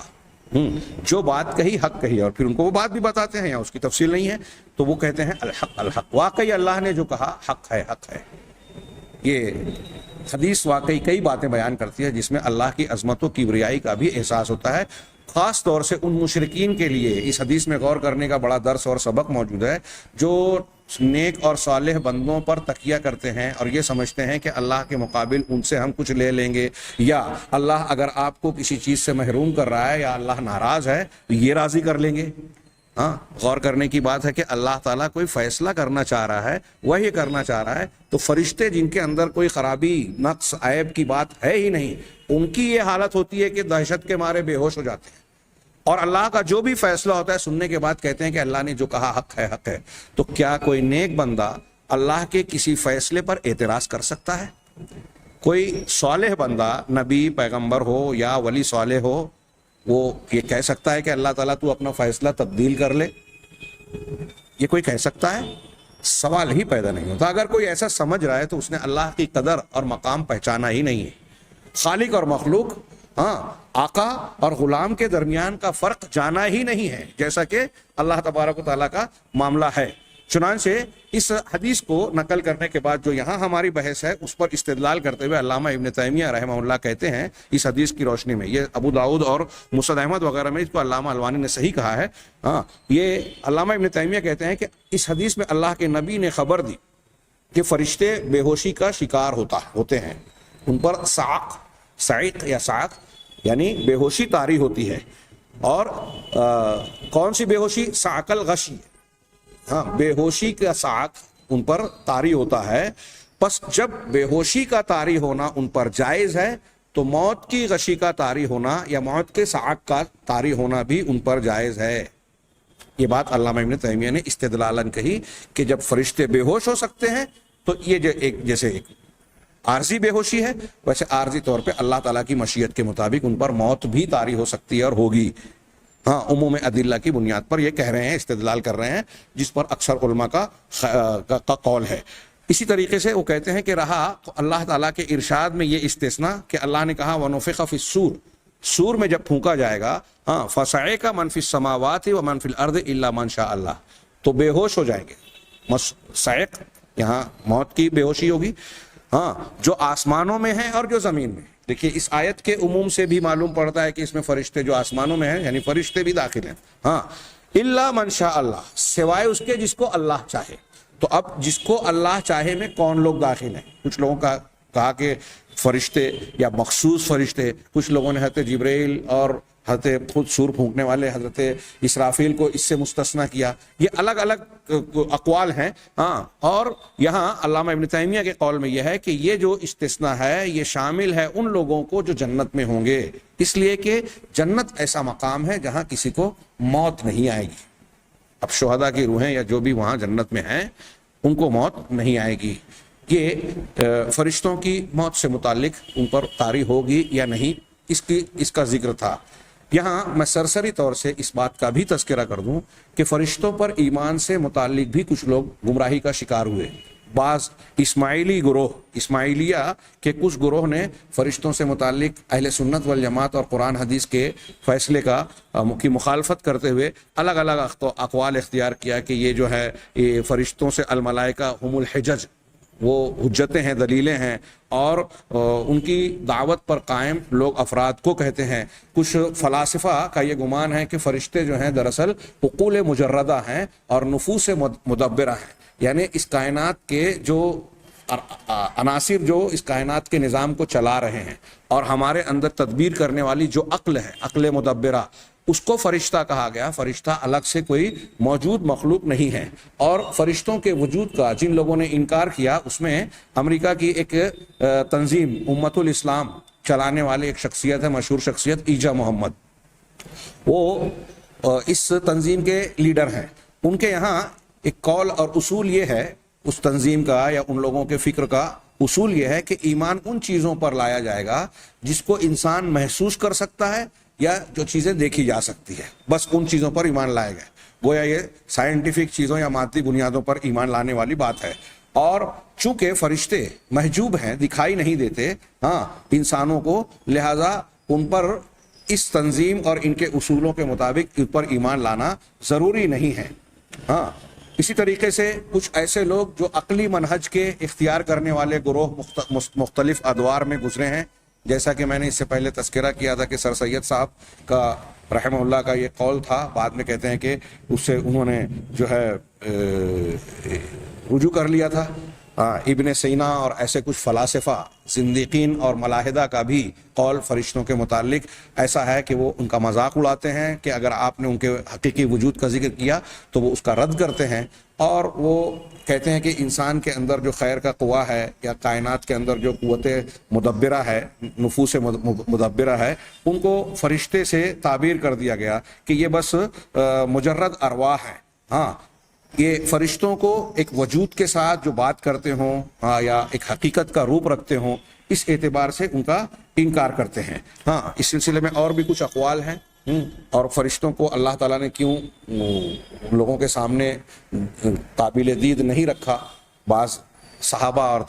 جو بات کہی حق کہی، اور پھر ان کو وہ بات بھی بتاتے ہیں یا اس کی تفصیل نہیں ہے تو وہ کہتے ہیں الحق الحق، واقعی اللہ نے جو کہا حق ہے حق ہے. یہ حدیث واقعی کئی باتیں بیان کرتی ہے جس میں اللہ کی عظمت و کبریائی کا بھی احساس ہوتا ہے. خاص طور سے ان مشرکین کے لیے اس حدیث میں غور کرنے کا بڑا درس اور سبق موجود ہے جو نیک اور صالح بندوں پر تکیہ کرتے ہیں اور یہ سمجھتے ہیں کہ اللہ کے مقابل ان سے ہم کچھ لے لیں گے، یا اللہ اگر آپ کو کسی چیز سے محروم کر رہا ہے یا اللہ ناراض ہے تو یہ راضی کر لیں گے. ہاں غور کرنے کی بات ہے کہ اللہ تعالیٰ کوئی فیصلہ کرنا چاہ رہا ہے، وہی کرنا چاہ رہا ہے، تو فرشتے جن کے اندر کوئی خرابی نقص عیب کی بات ہے ہی نہیں، ان کی یہ حالت ہوتی ہے کہ دہشت کے مارے بے ہوش ہو جاتے ہیں، اور اللہ کا جو بھی فیصلہ ہوتا ہے سننے کے بعد کہتے ہیں کہ اللہ نے جو کہا حق ہے حق ہے. تو کیا کوئی نیک بندہ اللہ کے کسی فیصلے پر اعتراض کر سکتا ہے؟ کوئی صالح بندہ نبی پیغمبر ہو یا ولی صالح ہو وہ یہ کہہ سکتا ہے کہ اللہ تعالیٰ تو اپنا فیصلہ تبدیل کر لے؟ یہ کوئی کہہ سکتا ہے؟ سوال ہی پیدا نہیں ہوتا۔ اگر کوئی ایسا سمجھ رہا ہے تو اس نے اللہ کی قدر اور مقام پہچانا ہی نہیں ہے۔ خالق اور مخلوق، آقا اور غلام کے درمیان کا فرق جانا ہی نہیں ہے، جیسا کہ اللہ تبارک و تعالیٰ کا معاملہ ہے۔ چنانچہ اس حدیث کو نقل کرنے کے بعد جو یہاں ہماری بحث ہے اس پر استدلال کرتے ہوئے علامہ ابن تیمیہ رحمہ اللہ کہتے ہیں اس حدیث کی روشنی میں، یہ ابو داؤد اور مسند احمد وغیرہ میں اس کو علامہ الوانی نے صحیح کہا ہے، یہ علامہ ابن تیمیہ کہتے ہیں کہ اس حدیث میں اللہ کے نبی نے خبر دی کہ فرشتے بے ہوشی کا شکار ہوتے ہیں، ان پر صعق یا صعق یعنی بے ہوشی طاری ہوتی ہے، اور کون سی بے ہوشی؟ صعق الغشی، بے ہوشی کا صعق ان پر طاری ہوتا ہے۔ پس جب بے ہوشی کا طاری ہونا ان پر جائز ہے تو موت کی غشی کا طاری ہونا یا موت کے صعق کا طاری ہونا بھی ان پر جائز ہے۔ یہ بات علامہ ابن تیمیہ نے استدلالن کہی کہ جب فرشتے بے ہوش ہو سکتے ہیں تو یہ جیسے ایک عارضی بے ہوشی ہے، ویسے عارضی طور پہ اللہ تعالیٰ کی مشیت کے مطابق ان پر موت بھی طاری ہو سکتی ہے اور ہوگی۔ عموم ادلہ کی بنیاد پر یہ کہہ رہے ہیں، استدلال کر رہے ہیں، جس پر اکثر علماء کا قول ہے۔ اسی طریقے سے وہ کہتے ہیں کہ رہا اللہ تعالیٰ کے ارشاد میں یہ استثناء کہ اللہ نے کہا وَنُفِخَ فِي الصُّورِ، سور میں جب پھونکا جائے گا فَصَعِقَ مَن فِي السَّمَاوَاتِ وَمَن فِي الْأَرْضِ إِلَّا مَن شَاءَ اللَّهُ، تو بے ہوش ہو جائیں گے۔ صعق یہاں موت کی بے ہوشی ہوگی، جو آسمانوں میں ہیں اور جو زمین میں۔ دیکھیے اس آیت کے عموم سے بھی معلوم پڑتا ہے کہ اس میں فرشتے جو آسمانوں میں ہیں یعنی فرشتے بھی داخل ہیں، الا من شاء اللہ، سوائے اس کے جس کو اللہ چاہے۔ تو اب جس کو اللہ چاہے میں کون لوگ داخل ہیں؟ کچھ لوگوں کا کہا کہ فرشتے یا مخصوص فرشتے، کچھ لوگوں نے حضرت جبرائیل اور حضرت خود سور پھونکنے والے حضرت اسرافیل کو اس سے مستثنیٰ کیا۔ یہ الگ الگ اقوال ہیں، اور یہاں علامہ ابن تیمیہ کے قول میں یہ ہے کہ یہ جو استثناء ہے یہ شامل ہے ان لوگوں کو جو جنت میں ہوں گے، اس لیے کہ جنت ایسا مقام ہے جہاں کسی کو موت نہیں آئے گی۔ اب شہداء کی روحیں یا جو بھی وہاں جنت میں ہیں ان کو موت نہیں آئے گی۔ یہ فرشتوں کی موت سے متعلق ان پر طاری ہوگی یا نہیں اس کا ذکر تھا۔ یہاں میں سرسری طور سے اس بات کا بھی تذکرہ کر دوں کہ فرشتوں پر ایمان سے متعلق بھی کچھ لوگ گمراہی کا شکار ہوئے۔ بعض اسماعیلی گروہ، اسماعیلیہ کے کچھ گروہ نے فرشتوں سے متعلق اہل سنت والجماعت اور قرآن حدیث کے فیصلے کی مخالفت کرتے ہوئے الگ الگ اقوال اختیار کیا کہ یہ جو ہے یہ فرشتوں سے الملائکہ ہم الحجج، وہ حجتیں ہیں، دلیلیں ہیں، اور ان کی دعوت پر قائم لوگ افراد کو کہتے ہیں۔ کچھ فلاسفہ کا یہ گمان ہے کہ فرشتے جو ہیں دراصل عقول مجردہ ہیں اور نفوس مدبرہ ہیں، یعنی اس کائنات کے جو عناصر جو اس کائنات کے نظام کو چلا رہے ہیں اور ہمارے اندر تدبیر کرنے والی جو عقل ہے، عقل مدبرہ، اس کو فرشتہ کہا گیا۔ فرشتہ الگ سے کوئی موجود مخلوق نہیں ہے، اور فرشتوں کے وجود کا جن لوگوں نے انکار کیا اس میں امریکہ کی ایک تنظیم امت الاسلام چلانے والے ایک شخصیت ہے، مشہور شخصیت ایجا محمد، وہ اس تنظیم کے لیڈر ہیں۔ ان کے یہاں ایک قول اور اصول یہ ہے، اس تنظیم کا یا ان لوگوں کے فکر کا اصول یہ ہے کہ ایمان ان چیزوں پر لایا جائے گا جس کو انسان محسوس کر سکتا ہے یا جو چیزیں دیکھی جا سکتی ہے، بس ان چیزوں پر ایمان لائے گئے۔ گویا یہ سائنٹیفک چیزوں یا مادی بنیادوں پر ایمان لانے والی بات ہے۔ اور چونکہ فرشتے محجوب ہیں، دکھائی نہیں دیتے انسانوں کو، لہذا ان پر اس تنظیم اور ان کے اصولوں کے مطابق ان پر ایمان لانا ضروری نہیں ہے۔ اسی طریقے سے کچھ ایسے لوگ جو عقلی منہج کے اختیار کرنے والے گروہ مختلف ادوار میں گزرے ہیں، جیسا کہ میں نے اس سے پہلے تذکرہ کیا تھا کہ سر سید صاحب کا رحمہ اللہ کا یہ قول تھا، بعد میں کہتے ہیں کہ اس سے انہوں نے جو ہے رجوع کر لیا تھا۔ ابن سینا اور ایسے کچھ فلاسفہ، زندیقین اور ملاحدہ کا بھی قول فرشتوں کے متعلق ایسا ہے کہ وہ ان کا مذاق اڑاتے ہیں کہ اگر آپ نے ان کے حقیقی وجود کا ذکر کیا تو وہ اس کا رد کرتے ہیں، اور وہ کہتے ہیں کہ انسان کے اندر جو خیر کا قوہ ہے یا کائنات کے اندر جو قوت مدبرہ ہے، نفوس مدبرہ ہے، ان کو فرشتے سے تعبیر کر دیا گیا کہ یہ بس مجرد ارواح ہے۔ یہ فرشتوں کو ایک وجود کے ساتھ جو بات کرتے ہوں یا ایک حقیقت کا روپ رکھتے ہوں، اس اعتبار سے ان کا انکار کرتے ہیں۔ ہاں، اس سلسلے میں اور بھی کچھ اقوال ہیں، اور فرشتوں کو اللہ تعالیٰ نے کیوں لوگوں کے سامنے قابل دید نہیں رکھا۔ بعض صحابہ اور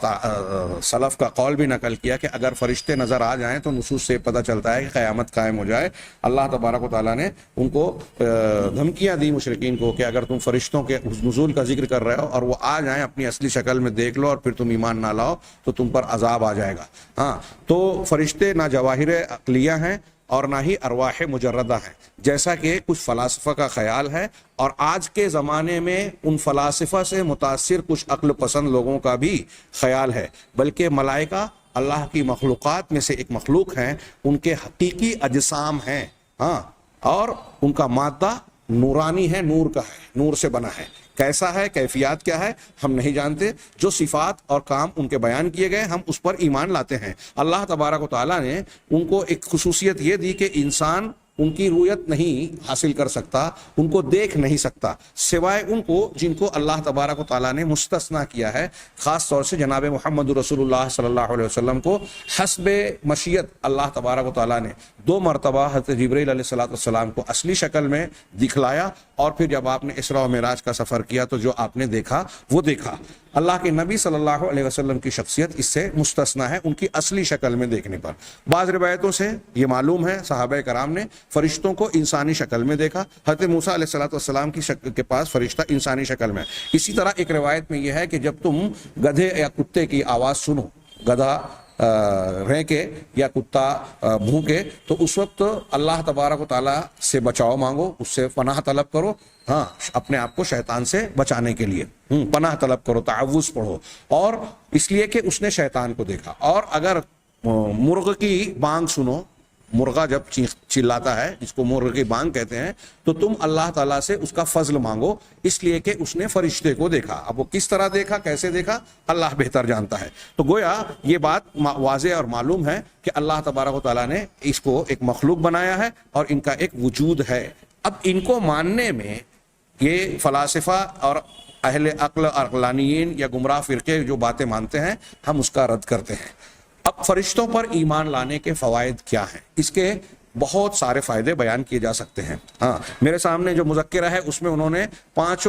سلف کا قول بھی نقل کیا کہ اگر فرشتے نظر آ جائیں تو نصوص سے پتہ چلتا ہے کہ قیامت قائم ہو جائے۔ اللہ تبارک و تعالیٰ نے ان کو دھمکیاں دی مشرکین کو کہ اگر تم فرشتوں کے نزول کا ذکر کر رہے ہو اور وہ آ جائیں اپنی اصلی شکل میں دیکھ لو اور پھر تم ایمان نہ لاؤ تو تم پر عذاب آ جائے گا۔ ہاں، تو فرشتے نہ جواہر عقلیہ ہیں اور نہ ہی ارواح مجردہ ہیں، جیسا کہ کچھ فلاسفہ کا خیال ہے، اور آج کے زمانے میں ان فلاسفہ سے متاثر کچھ عقل پسند لوگوں کا بھی خیال ہے۔ بلکہ ملائکہ اللہ کی مخلوقات میں سے ایک مخلوق ہیں، ان کے حقیقی اجسام ہیں، ہاں، اور ان کا مادہ نورانی ہے، نور کا ہے، نور سے بنا ہے۔ کیسا ہے، کیفیات کیا ہے، ہم نہیں جانتے۔ جو صفات اور کام ان کے بیان کیے گئے ہم اس پر ایمان لاتے ہیں۔ اللہ تبارک و تعالیٰ نے ان کو ایک خصوصیت یہ دی کہ انسان ان کی رویت نہیں حاصل کر سکتا، ان کو دیکھ نہیں سکتا، سوائے ان کو جن کو اللہ تبارک و تعالیٰ نے مستثنیٰ کیا ہے۔ خاص طور سے جناب محمد رسول اللہ صلی اللہ علیہ وسلم کو حسب مشیت اللہ تبارک و تعالیٰ نے 2 مرتبہ حضرت جبرائیل علیہ السلام کو اصلی شکل میں دکھلایا، اور پھر جب آپ نے اسراء و معراج کا سفر کیا تو جو آپ نے دیکھا وہ دیکھا۔ اللہ کے نبی صلی اللہ علیہ وسلم کی شخصیت اس سے مستثنیٰ ہے ان کی اصلی شکل میں دیکھنے پر۔ بعض روایتوں سے یہ معلوم ہے صحابہ کرام نے فرشتوں کو انسانی شکل میں دیکھا۔ حضرت موسیٰ علیہ السلام کی کے پاس فرشتہ انسانی شکل میں۔ اسی طرح ایک روایت میں یہ ہے کہ جب تم گدھے یا کتے کی آواز سنو، گدھا رینکے یا کتا بھونکے، تو اس وقت اللہ تبارک و تعالیٰ سے بچاؤ مانگو، اس سے پناہ طلب کرو، ہاں، اپنے آپ کو شیطان سے بچانے کے لیے پناہ طلب کرو، تعوذ پڑھو، اور اس لیے کہ اس نے شیطان کو دیکھا۔ اور اگر مرغ کی بانگ سنو، مرغا جب چلاتا ہے، جس کو مرغ کی بانگ کہتے ہیں، تو تم اللہ تعالیٰ سے اس کا فضل مانگو، اس لیے کہ اس نے فرشتے کو دیکھا۔ اب وہ کس طرح دیکھا، کیسے دیکھا، اللہ بہتر جانتا ہے۔ تو گویا یہ بات واضح اور معلوم ہے کہ اللہ تبارک و تعالیٰ نے اس کو ایک مخلوق بنایا ہے اور ان کا ایک وجود ہے۔ اب ان کو ماننے میں یہ فلاسفہ اور اہل عقل عقلانیین یا گمراہ فرقے جو باتیں مانتے ہیں، ہم اس کا رد کرتے ہیں۔ اب فرشتوں پر ایمان لانے کے فوائد کیا ہیں؟ اس کے بہت سارے فائدے بیان کیے جا سکتے ہیں۔ ہاں، میرے سامنے جو مذکرہ ہے اس میں انہوں نے 5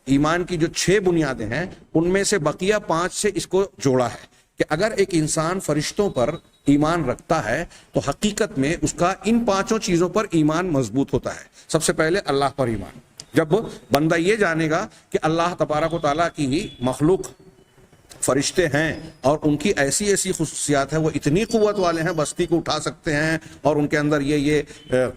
ایمان کی جو 6 بنیادیں ہیں ان میں سے بقیہ 5 سے اس کو جوڑا ہے کہ اگر ایک انسان فرشتوں پر ایمان رکھتا ہے تو حقیقت میں اس کا ان 5 چیزوں پر ایمان مضبوط ہوتا ہے۔ سب سے پہلے اللہ پر ایمان۔ جب بندہ یہ جانے گا کہ اللہ تبارک و تعالیٰ کی ہی مخلوق فرشتے ہیں اور ان کی ایسی ایسی خصوصیات ہیں، وہ اتنی قوت والے ہیں، بستی کو اٹھا سکتے ہیں، اور ان کے اندر یہ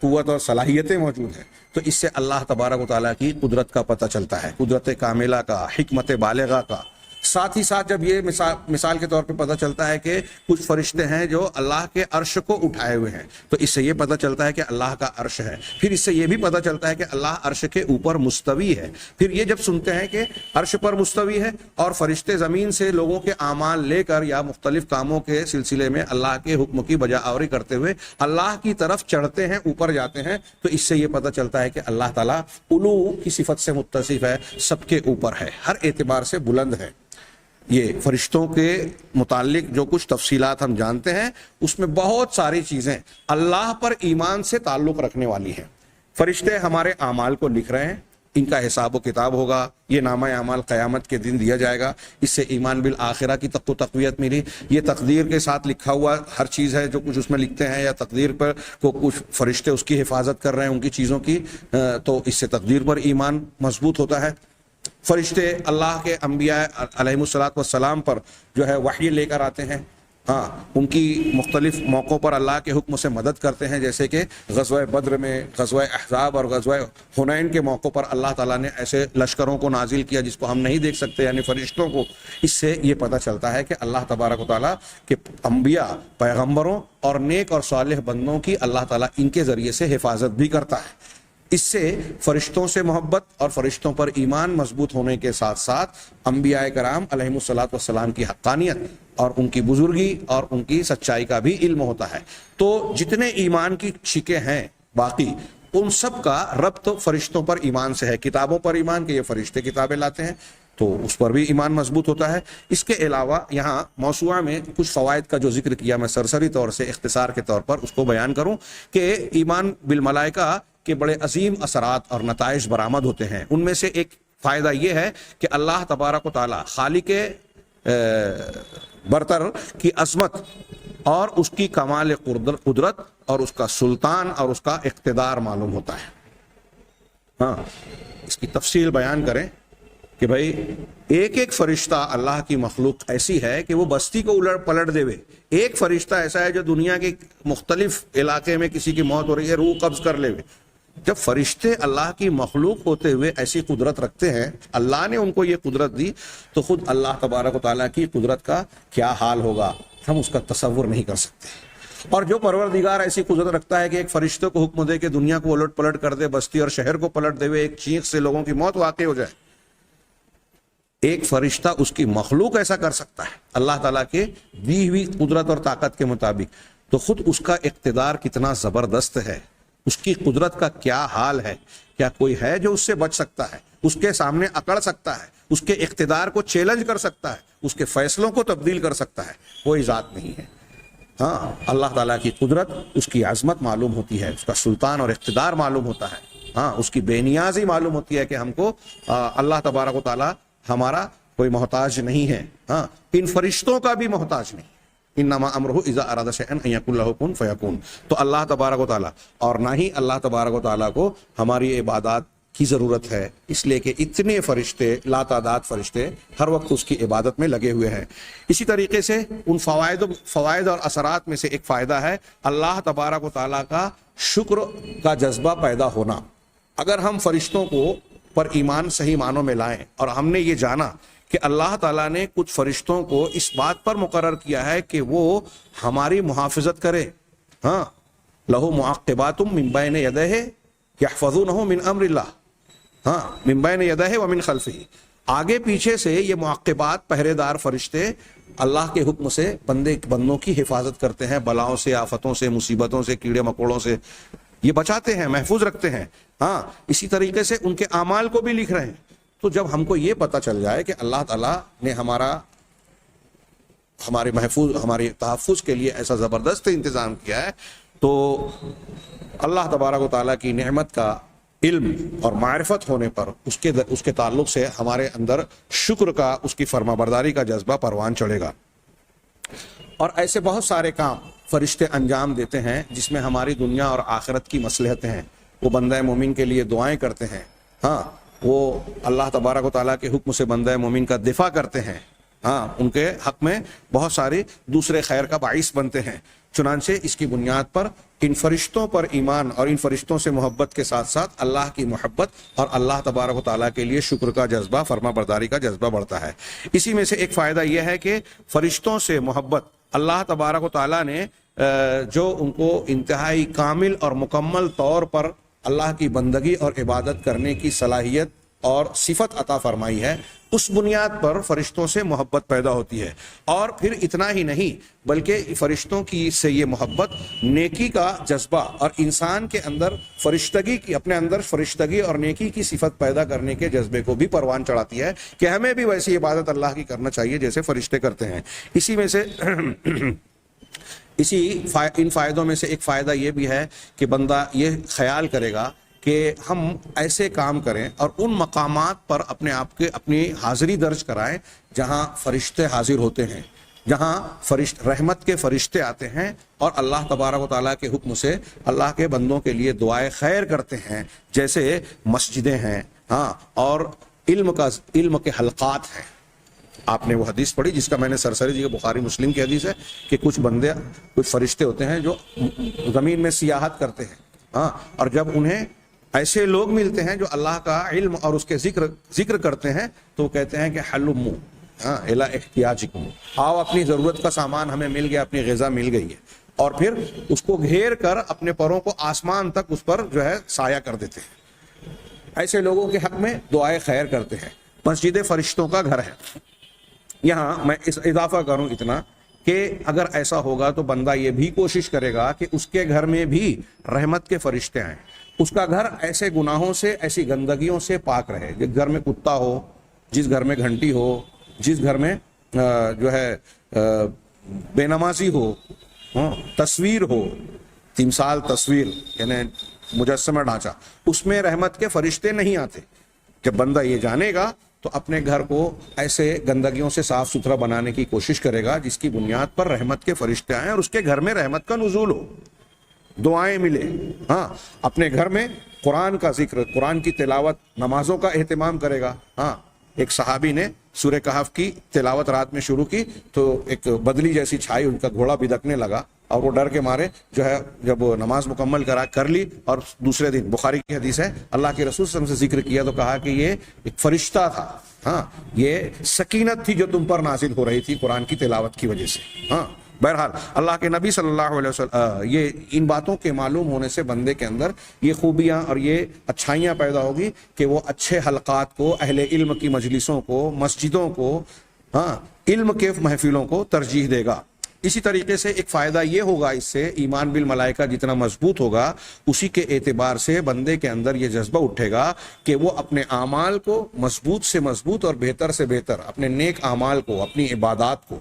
قوت اور صلاحیتیں موجود ہیں، تو اس سے اللہ تبارک و تعالیٰ کی قدرت کا پتہ چلتا ہے، قدرت کاملہ کا، حکمت بالغہ کا۔ ساتھ ہی ساتھ جب یہ مثال کے طور پہ پتہ چلتا ہے کہ کچھ فرشتے ہیں جو اللہ کے عرش کو اٹھائے ہوئے ہیں، تو اس سے یہ پتہ چلتا ہے کہ اللہ کا عرش ہے۔ پھر اس سے یہ بھی پتہ چلتا ہے کہ اللہ عرش کے اوپر مستوی ہے۔ پھر یہ جب سنتے ہیں کہ عرش پر مستوی ہے اور فرشتے زمین سے لوگوں کے اعمال لے کر یا مختلف کاموں کے سلسلے میں اللہ کے حکم کی بجا آوری کرتے ہوئے اللہ کی طرف چڑھتے ہیں، اوپر جاتے ہیں، تو اس سے یہ پتہ چلتا ہے کہ اللہ تعالیٰ علو کی صفت سے متصف ہے، سب کے اوپر ہے، ہر اعتبار سے بلند ہے۔ یہ فرشتوں کے متعلق جو کچھ تفصیلات ہم جانتے ہیں اس میں بہت ساری چیزیں اللہ پر ایمان سے تعلق رکھنے والی ہیں۔ فرشتے ہمارے اعمال کو لکھ رہے ہیں، ان کا حساب و کتاب ہوگا، یہ نامہ اعمال قیامت کے دن دیا جائے گا، اس سے ایمان بالآخرہ کی تقویت ملی۔ یہ تقدیر کے ساتھ لکھا ہوا ہر چیز ہے جو کچھ اس میں لکھتے ہیں، یا تقدیر پر کو کچھ فرشتے اس کی حفاظت کر رہے ہیں ان کی چیزوں کی، تو اس سے تقدیر پر ایمان مضبوط ہوتا ہے۔ فرشتے اللہ کے انبیاء علیہ السلام پر جو ہے وحی لے کر آتے ہیں، ہاں، ان کی مختلف موقعوں پر اللہ کے حکم سے مدد کرتے ہیں، جیسے کہ غزوہ بدر میں، غزوہ احزاب اور غزوہ حنین کے موقع پر اللہ تعالیٰ نے ایسے لشکروں کو نازل کیا جس کو ہم نہیں دیکھ سکتے، یعنی فرشتوں کو۔ اس سے یہ پتہ چلتا ہے کہ اللہ تبارک و تعالیٰ کے انبیاء، پیغمبروں اور نیک اور صالح بندوں کی اللہ تعالیٰ ان کے ذریعے سے حفاظت بھی کرتا ہے۔ اس سے فرشتوں سے محبت اور فرشتوں پر ایمان مضبوط ہونے کے ساتھ ساتھ انبیاء کرام علیہ السلام کی حقانیت اور ان کی بزرگی اور ان کی سچائی کا بھی علم ہوتا ہے۔ تو جتنے ایمان کی شکیں ہیں باقی، ان سب کا ربط فرشتوں پر ایمان سے ہے. کتابوں پر ایمان کہ یہ فرشتے کتابیں لاتے ہیں تو اس پر بھی ایمان مضبوط ہوتا ہے. اس کے علاوہ یہاں موسوعہ میں کچھ فوائد کا جو ذکر کیا میں سرسری طور سے اختصار کے طور پر اس کو بیان کروں کہ ایمان بالملائکہ کے بڑے عظیم اثرات اور نتائج برآمد ہوتے ہیں. ان میں سے ایک فائدہ یہ ہے کہ اللہ تبارک و تعالی خالق برتر کی عظمت اور اس کی کمال قدرت اور اس کا سلطان اور اس کا اقتدار معلوم ہوتا ہے. ہاں اس کی تفصیل بیان کریں کہ بھائی ایک ایک فرشتہ اللہ کی مخلوق ایسی ہے کہ وہ بستی کو الٹ پلٹ دے وے. ایک فرشتہ ایسا ہے جو دنیا کے مختلف علاقے میں کسی کی موت ہو رہی ہے روح قبض کر لے وے. جب فرشتے اللہ کی مخلوق ہوتے ہوئے ایسی قدرت رکھتے ہیں, اللہ نے ان کو یہ قدرت دی, تو خود اللہ تبارک و تعالیٰ کی قدرت کا کیا حال ہوگا ہم اس کا تصور نہیں کر سکتے. اور جو پروردگار ایسی قدرت رکھتا ہے کہ ایک فرشتے کو حکم دے کہ دنیا کو الٹ پلٹ کر دے, بستی اور شہر کو پلٹ دے ہوئے, ایک چینخ سے لوگوں کی موت واقع ہو جائے, ایک فرشتہ اس کی مخلوق ایسا کر سکتا ہے اللہ تعالیٰ کے دی ہوئی قدرت اور طاقت کے مطابق, تو خود اس کا اقتدار کتنا زبردست ہے, اس کی قدرت کا کیا حال ہے. کیا کوئی ہے جو اس سے بچ سکتا ہے, اس کے سامنے اکڑ سکتا ہے, اس کے اقتدار کو چیلنج کر سکتا ہے, اس کے فیصلوں کو تبدیل کر سکتا ہے؟ کوئی ذات نہیں ہے. ہاں اللہ تعالیٰ کی قدرت, اس کی عظمت معلوم ہوتی ہے, اس کا سلطان اور اقتدار معلوم ہوتا ہے. ہاں اس کی بے نیازی معلوم ہوتی ہے کہ ہم کو اللہ تبارک و تعالیٰ ہمارا کوئی محتاج نہیں ہے. ہاں ان فرشتوں کا بھی محتاج نہیں. انما امرہ اذا اراد شیئا ان یقول له کن فیکون. تو اللہ تبارک و تعالیٰ, اور نہ ہی اللہ تبارک و تعالیٰ کو ہماری عبادات کی ضرورت ہے, اس لیے کہ اتنے فرشتے, لا تعداد فرشتے ہر وقت اس کی عبادت میں لگے ہوئے ہیں. اسی طریقے سے ان فوائد اور اثرات میں سے ایک فائدہ ہے اللہ تبارک و تعالیٰ کا شکر کا جذبہ پیدا ہونا. اگر ہم فرشتوں کو پر ایمان صحیح معنوں میں لائیں اور ہم نے یہ جانا کہ اللہ تعالیٰ نے کچھ فرشتوں کو اس بات پر مقرر کیا ہے کہ وہ ہماری محافظت کرے. ہاں لہو معقبات من بین یدیہ یحفظونہ من امر اللہ, ہاں من بین یدیہ ومن خلفہ, آگے پیچھے سے یہ معقبات پہرے دار فرشتے اللہ کے حکم سے بندوں کی حفاظت کرتے ہیں, بلاؤں سے, آفتوں سے, مصیبتوں سے, کیڑے مکوڑوں سے یہ بچاتے ہیں, محفوظ رکھتے ہیں. ہاں اسی طریقے سے ان کے اعمال کو بھی لکھ رہے ہیں. تو جب ہم کو یہ پتہ چل جائے کہ اللہ تعالیٰ نے ہمارے تحفظ کے لیے ایسا زبردست انتظام کیا ہے, تو اللہ تبارک و تعالیٰ کی نعمت کا علم اور معرفت ہونے پر اس کے تعلق سے ہمارے اندر شکر کا, اس کی فرما برداری کا جذبہ پروان چڑھے گا. اور ایسے بہت سارے کام فرشتے انجام دیتے ہیں جس میں ہماری دنیا اور آخرت کی مصلحتیں ہیں. وہ بندہ مومن کے لیے دعائیں کرتے ہیں. ہاں وہ اللہ تبارک و تعالیٰ کے حکم سے بندہ مومن کا دفاع کرتے ہیں. ہاں ان کے حق میں بہت سارے دوسرے خیر کا باعث بنتے ہیں. چنانچہ اس کی بنیاد پر ان فرشتوں پر ایمان اور ان فرشتوں سے محبت کے ساتھ ساتھ اللہ کی محبت اور اللہ تبارک و تعالیٰ کے لیے شکر کا جذبہ, فرما برداری کا جذبہ بڑھتا ہے. اسی میں سے ایک فائدہ یہ ہے کہ فرشتوں سے محبت, اللہ تبارک و تعالیٰ نے جو ان کو انتہائی کامل اور مکمل طور پر اللہ کی بندگی اور عبادت کرنے کی صلاحیت اور صفت عطا فرمائی ہے, اس بنیاد پر فرشتوں سے محبت پیدا ہوتی ہے. اور پھر اتنا ہی نہیں بلکہ فرشتوں کی سے یہ محبت نیکی کا جذبہ اور انسان کے اندر اپنے اندر فرشتگی اور نیکی کی صفت پیدا کرنے کے جذبے کو بھی پروان چڑھاتی ہے کہ ہمیں بھی ویسی عبادت اللہ کی کرنا چاہیے جیسے فرشتے کرتے ہیں. اسی میں سے ان فائدوں میں سے ایک فائدہ یہ بھی ہے کہ بندہ یہ خیال کرے گا کہ ہم ایسے کام کریں اور ان مقامات پر اپنی حاضری درج کرائیں جہاں فرشتے حاضر ہوتے ہیں, جہاں رحمت کے فرشتے آتے ہیں اور اللہ تبارک و تعالیٰ کے حکم سے اللہ کے بندوں کے لیے دعائیں خیر کرتے ہیں, جیسے مسجدیں ہیں. ہاں اور علم کے حلقات ہیں. آپ نے وہ حدیث پڑھی جس کا میں نے سرسری جی بخاری مسلم کی حدیث ہے کہ کچھ فرشتے ہوتے ہیں جو زمین میں سیاحت کرتے ہیں. ہاں اور جب انہیں ایسے لوگ ملتے ہیں جو اللہ کا علم اور اس کے ذکر کرتے ہیں تو وہ کہتے ہیں کہ حلمو الی احتیاجکم, آؤ اپنی ضرورت کا سامان ہمیں مل گیا, اپنی غذا مل گئی ہے, اور پھر اس کو گھیر کر اپنے پروں کو آسمان تک اس پر جو ہے سایہ کر دیتے ہیں. ایسے لوگوں کے حق میں دعائیں خیر کرتے ہیں. مسجد فرشتوں کا گھر ہے. یہاں میں اضافہ کروں اتنا کہ اگر ایسا ہوگا تو بندہ یہ بھی کوشش کرے گا کہ اس کے گھر میں بھی رحمت کے فرشتے آئیں, اس کا گھر ایسے گناہوں سے، ایسی گندگیوں سے پاک رہے. جس گھر میں کتا ہو، جس گھر میں گھنٹی ہو، جس گھر میں جو ہے بے نمازی ہو، تصویر ہو، تمثال تصویر یعنی مجسمہ ڈھانچہ، اس میں رحمت کے فرشتے نہیں آتے. جب بندہ یہ جانے گا تو اپنے گھر کو ایسے گندگیوں سے صاف ستھرا بنانے کی کوشش کرے گا جس کی بنیاد پر رحمت کے فرشتے آئیں اور اس کے گھر میں رحمت کا نزول ہو، دعائیں ملے. ہاں، اپنے گھر میں قرآن کا ذکر، قرآن کی تلاوت، نمازوں کا اہتمام کرے گا. ہاں، ایک صحابی نے سورہ کہف کی تلاوت رات میں شروع کی تو ایک بدلی جیسی چھائی، ان کا گھوڑا بدکنے لگا اور وہ ڈر کے مارے جو ہے جب نماز مکمل کر لی. اور دوسرے دن بخاری کی حدیث ہے، اللہ کے رسول صلی اللہ علیہ وسلم سے ذکر کیا تو کہا کہ یہ ایک فرشتہ تھا. ہاں، یہ سکینت تھی جو تم پر نازل ہو رہی تھی قرآن کی تلاوت کی وجہ سے. ہاں، بہرحال اللہ کے نبی صلی اللہ علیہ وسلم یہ ان باتوں کے معلوم ہونے سے بندے کے اندر یہ خوبیاں اور یہ اچھائیاں پیدا ہوگی کہ وہ اچھے حلقات کو، اہل علم کی مجلسوں کو، مسجدوں کو، ہاں، علم کے محفلوں کو ترجیح دے گا. اسی طریقے سے ایک فائدہ یہ ہوگا، اس سے ایمان بالملائکہ جتنا مضبوط ہوگا اسی کے اعتبار سے بندے کے اندر یہ جذبہ اٹھے گا کہ وہ اپنے اعمال کو مضبوط سے مضبوط اور بہتر سے بہتر، اپنے نیک اعمال کو، اپنی عبادات کو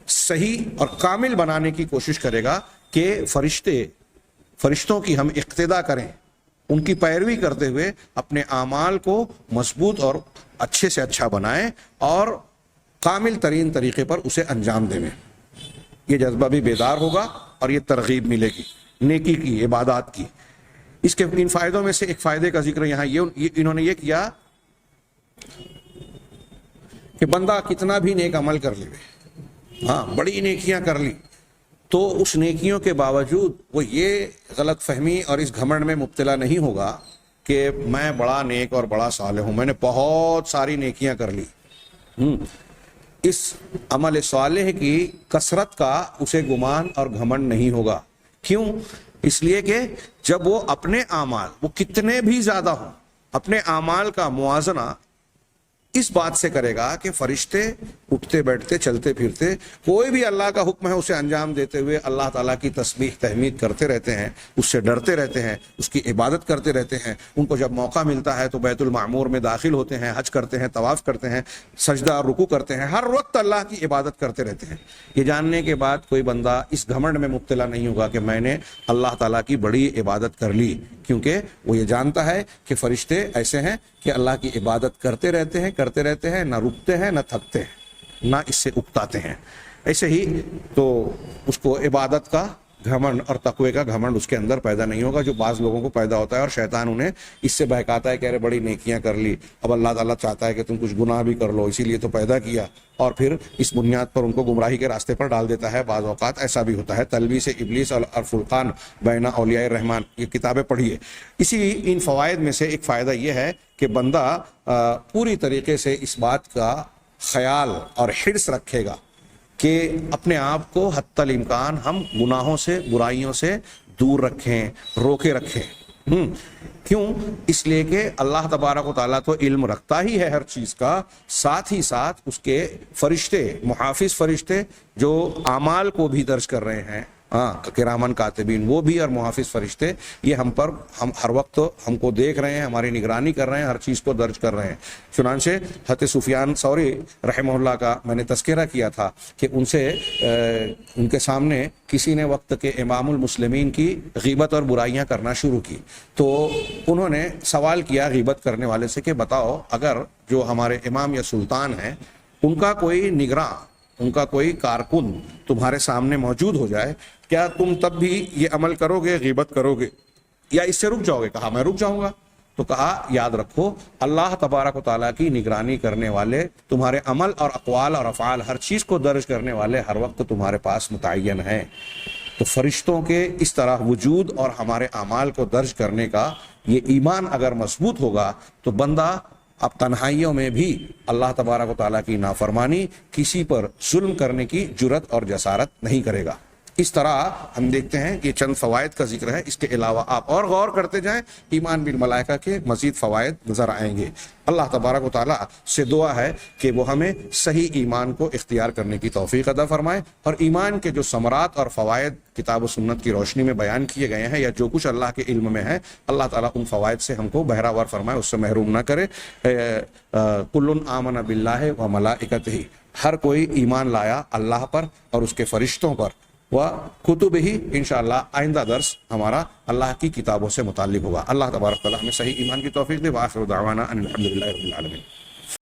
صحیح اور کامل بنانے کی کوشش کرے گا کہ فرشتوں کی ہم اقتدا کریں، ان کی پیروی کرتے ہوئے اپنے اعمال کو مضبوط اور اچھے سے اچھا بنائیں اور کامل ترین طریقے پر اسے انجام دیں. یہ جذبہ بھی بیدار ہوگا اور یہ ترغیب ملے گی نیکی کی، عبادات کی. اس کے ان فائدوں میں سے ایک فائدے کا ذکر یہاں انہوں نے یہ کیا کہ بندہ کتنا بھی نیک عمل کر لے، ہاں، بڑی نیکیاں کر لی، تو اس نیکیوں کے باوجود وہ یہ غلط فہمی اور اس گھمنڈ میں مبتلا نہیں ہوگا کہ میں بڑا نیک اور بڑا صالح ہوں، میں نے بہت ساری نیکیاں کر لی. اس عمل صالح کی کثرت کا اسے گمان اور گھمنڈ نہیں ہوگا. کیوں؟ اس لیے کہ جب وہ اپنے اعمال، وہ کتنے بھی زیادہ ہوں، اپنے اعمال کا موازنہ اس بات سے کرے گا کہ فرشتے اٹھتے بیٹھتے چلتے پھرتے کوئی بھی اللہ کا حکم ہے اسے انجام دیتے ہوئے اللہ تعالیٰ کی تسبیح تحمید کرتے رہتے ہیں، اس سے ڈرتے رہتے ہیں، اس کی عبادت کرتے رہتے ہیں. ان کو جب موقع ملتا ہے تو بیت المعمور میں داخل ہوتے ہیں، حج کرتے ہیں، طواف کرتے ہیں، سجدہ اور رکوع کرتے ہیں، ہر وقت اللہ کی عبادت کرتے رہتے ہیں. یہ جاننے کے بعد کوئی بندہ اس گھمنڈ میں مبتلا نہیں ہوگا کہ میں نے اللہ تعالیٰ کی بڑی عبادت کر لی، کیونکہ وہ یہ جانتا ہے کہ فرشتے ایسے ہیں کہ اللہ کی عبادت کرتے رہتے ہیں، نہ رکتے ہیں نہ تھکتے ہیں، نہ اس سے اکتاتے ہیں. ایسے ہی تو اس کو عبادت کا گھمنڈ اور تقوی کا گھمنڈ اس کے اندر پیدا نہیں ہوگا جو بعض لوگوں کو پیدا ہوتا ہے، اور شیطان انہیں اس سے بہکاتا ہے کہ ارے بڑی نیکیاں کر لی، اب اللہ تعالیٰ چاہتا ہے کہ تم کچھ گناہ بھی کر لو، اسی لیے تو پیدا کیا، اور پھر اس بنیاد پر ان کو گمراہی کے راستے پر ڈال دیتا ہے. بعض اوقات ایسا بھی ہوتا ہے. تلبیس ابلیس اور فرقان بین اولیاء الرحمن، یہ کتابیں پڑھیے. اسی ان فوائد میں سے ایک فائدہ یہ ہے کہ بندہ پوری طریقے سے اس بات کا خیال اور حرص رکھے گا کہ اپنے آپ کو حتی الامکان ہم گناہوں سے، برائیوں سے دور رکھیں، روکے رکھیں. کیوں؟ اس لیے کہ اللہ تبارک و تعالیٰ تو علم رکھتا ہی ہے ہر چیز کا، ساتھ ہی ساتھ اس کے فرشتے، محافظ فرشتے جو اعمال کو بھی درج کر رہے ہیں، کرامن کاتبین، وہ بھی، اور محافظ فرشتے یہ ہم ہر وقت ہم کو دیکھ رہے ہیں، ہماری نگرانی کر رہے ہیں، ہر چیز کو درج کر رہے ہیں. چنانچہ حضرت سفیان ثوری رحمہ اللہ کا میں نے تذکرہ کیا تھا کہ ان کے سامنے کسی نے وقت کے امام المسلمین کی غیبت اور برائیاں کرنا شروع کی، تو انہوں نے سوال کیا غیبت کرنے والے سے کہ بتاؤ، اگر جو ہمارے امام یا سلطان ہیں ان کا کوئی نگراں، ان کا کوئی کارکن تمہارے سامنے موجود ہو جائے، کیا تم تب بھی یہ عمل کرو گے، غیبت کرو گے، یا اس سے رک جاؤ گے؟ کہا میں رک جاؤں گا. تو کہا یاد رکھو اللہ تبارک و تعالیٰ کی نگرانی کرنے والے، تمہارے عمل اور اقوال اور افعال ہر چیز کو درج کرنے والے ہر وقت تمہارے پاس متعین ہیں. تو فرشتوں کے اس طرح وجود اور ہمارے اعمال کو درج کرنے کا یہ ایمان اگر مضبوط ہوگا تو بندہ اب تنہائیوں میں بھی اللہ تبارک و تعالیٰ کی نافرمانی، کسی پر ظلم کرنے کی جرت اور جسارت نہیں کرے گا. اس طرح ہم دیکھتے ہیں کہ چند فوائد کا ذکر ہے، اس کے علاوہ آپ اور غور کرتے جائیں، ایمان بالملائکہ کے مزید فوائد نظر آئیں گے۔ اللہ تبارک و تعالیٰ سے دعا ہے کہ وہ ہمیں صحیح ایمان کو اختیار کرنے کی توفیق عطا فرمائے، اور ایمان کے جو ثمرات اور فوائد کتاب و سنت کی روشنی میں بیان کیے گئے ہیں، یا جو کچھ اللہ کے علم میں ہے، اللہ تعالیٰ ان فوائد سے ہم کو بہراور فرمائے، اس سے محروم نہ کرے۔ کل آمن باللہ و ملائکتہ، ہر کوئی ایمان لایا اللہ پر اور اس کے فرشتوں پر، و کتب ہی۔ انشاءاللہ آئندہ درس ہمارا اللہ کی کتابوں سے متعلق ہوگا۔ اللہ تبارک و تعالیٰ ہمیں صحیح ایمان کی توفیق دے۔ وآخر دعوانا ان الحمدللہ رب العالمین۔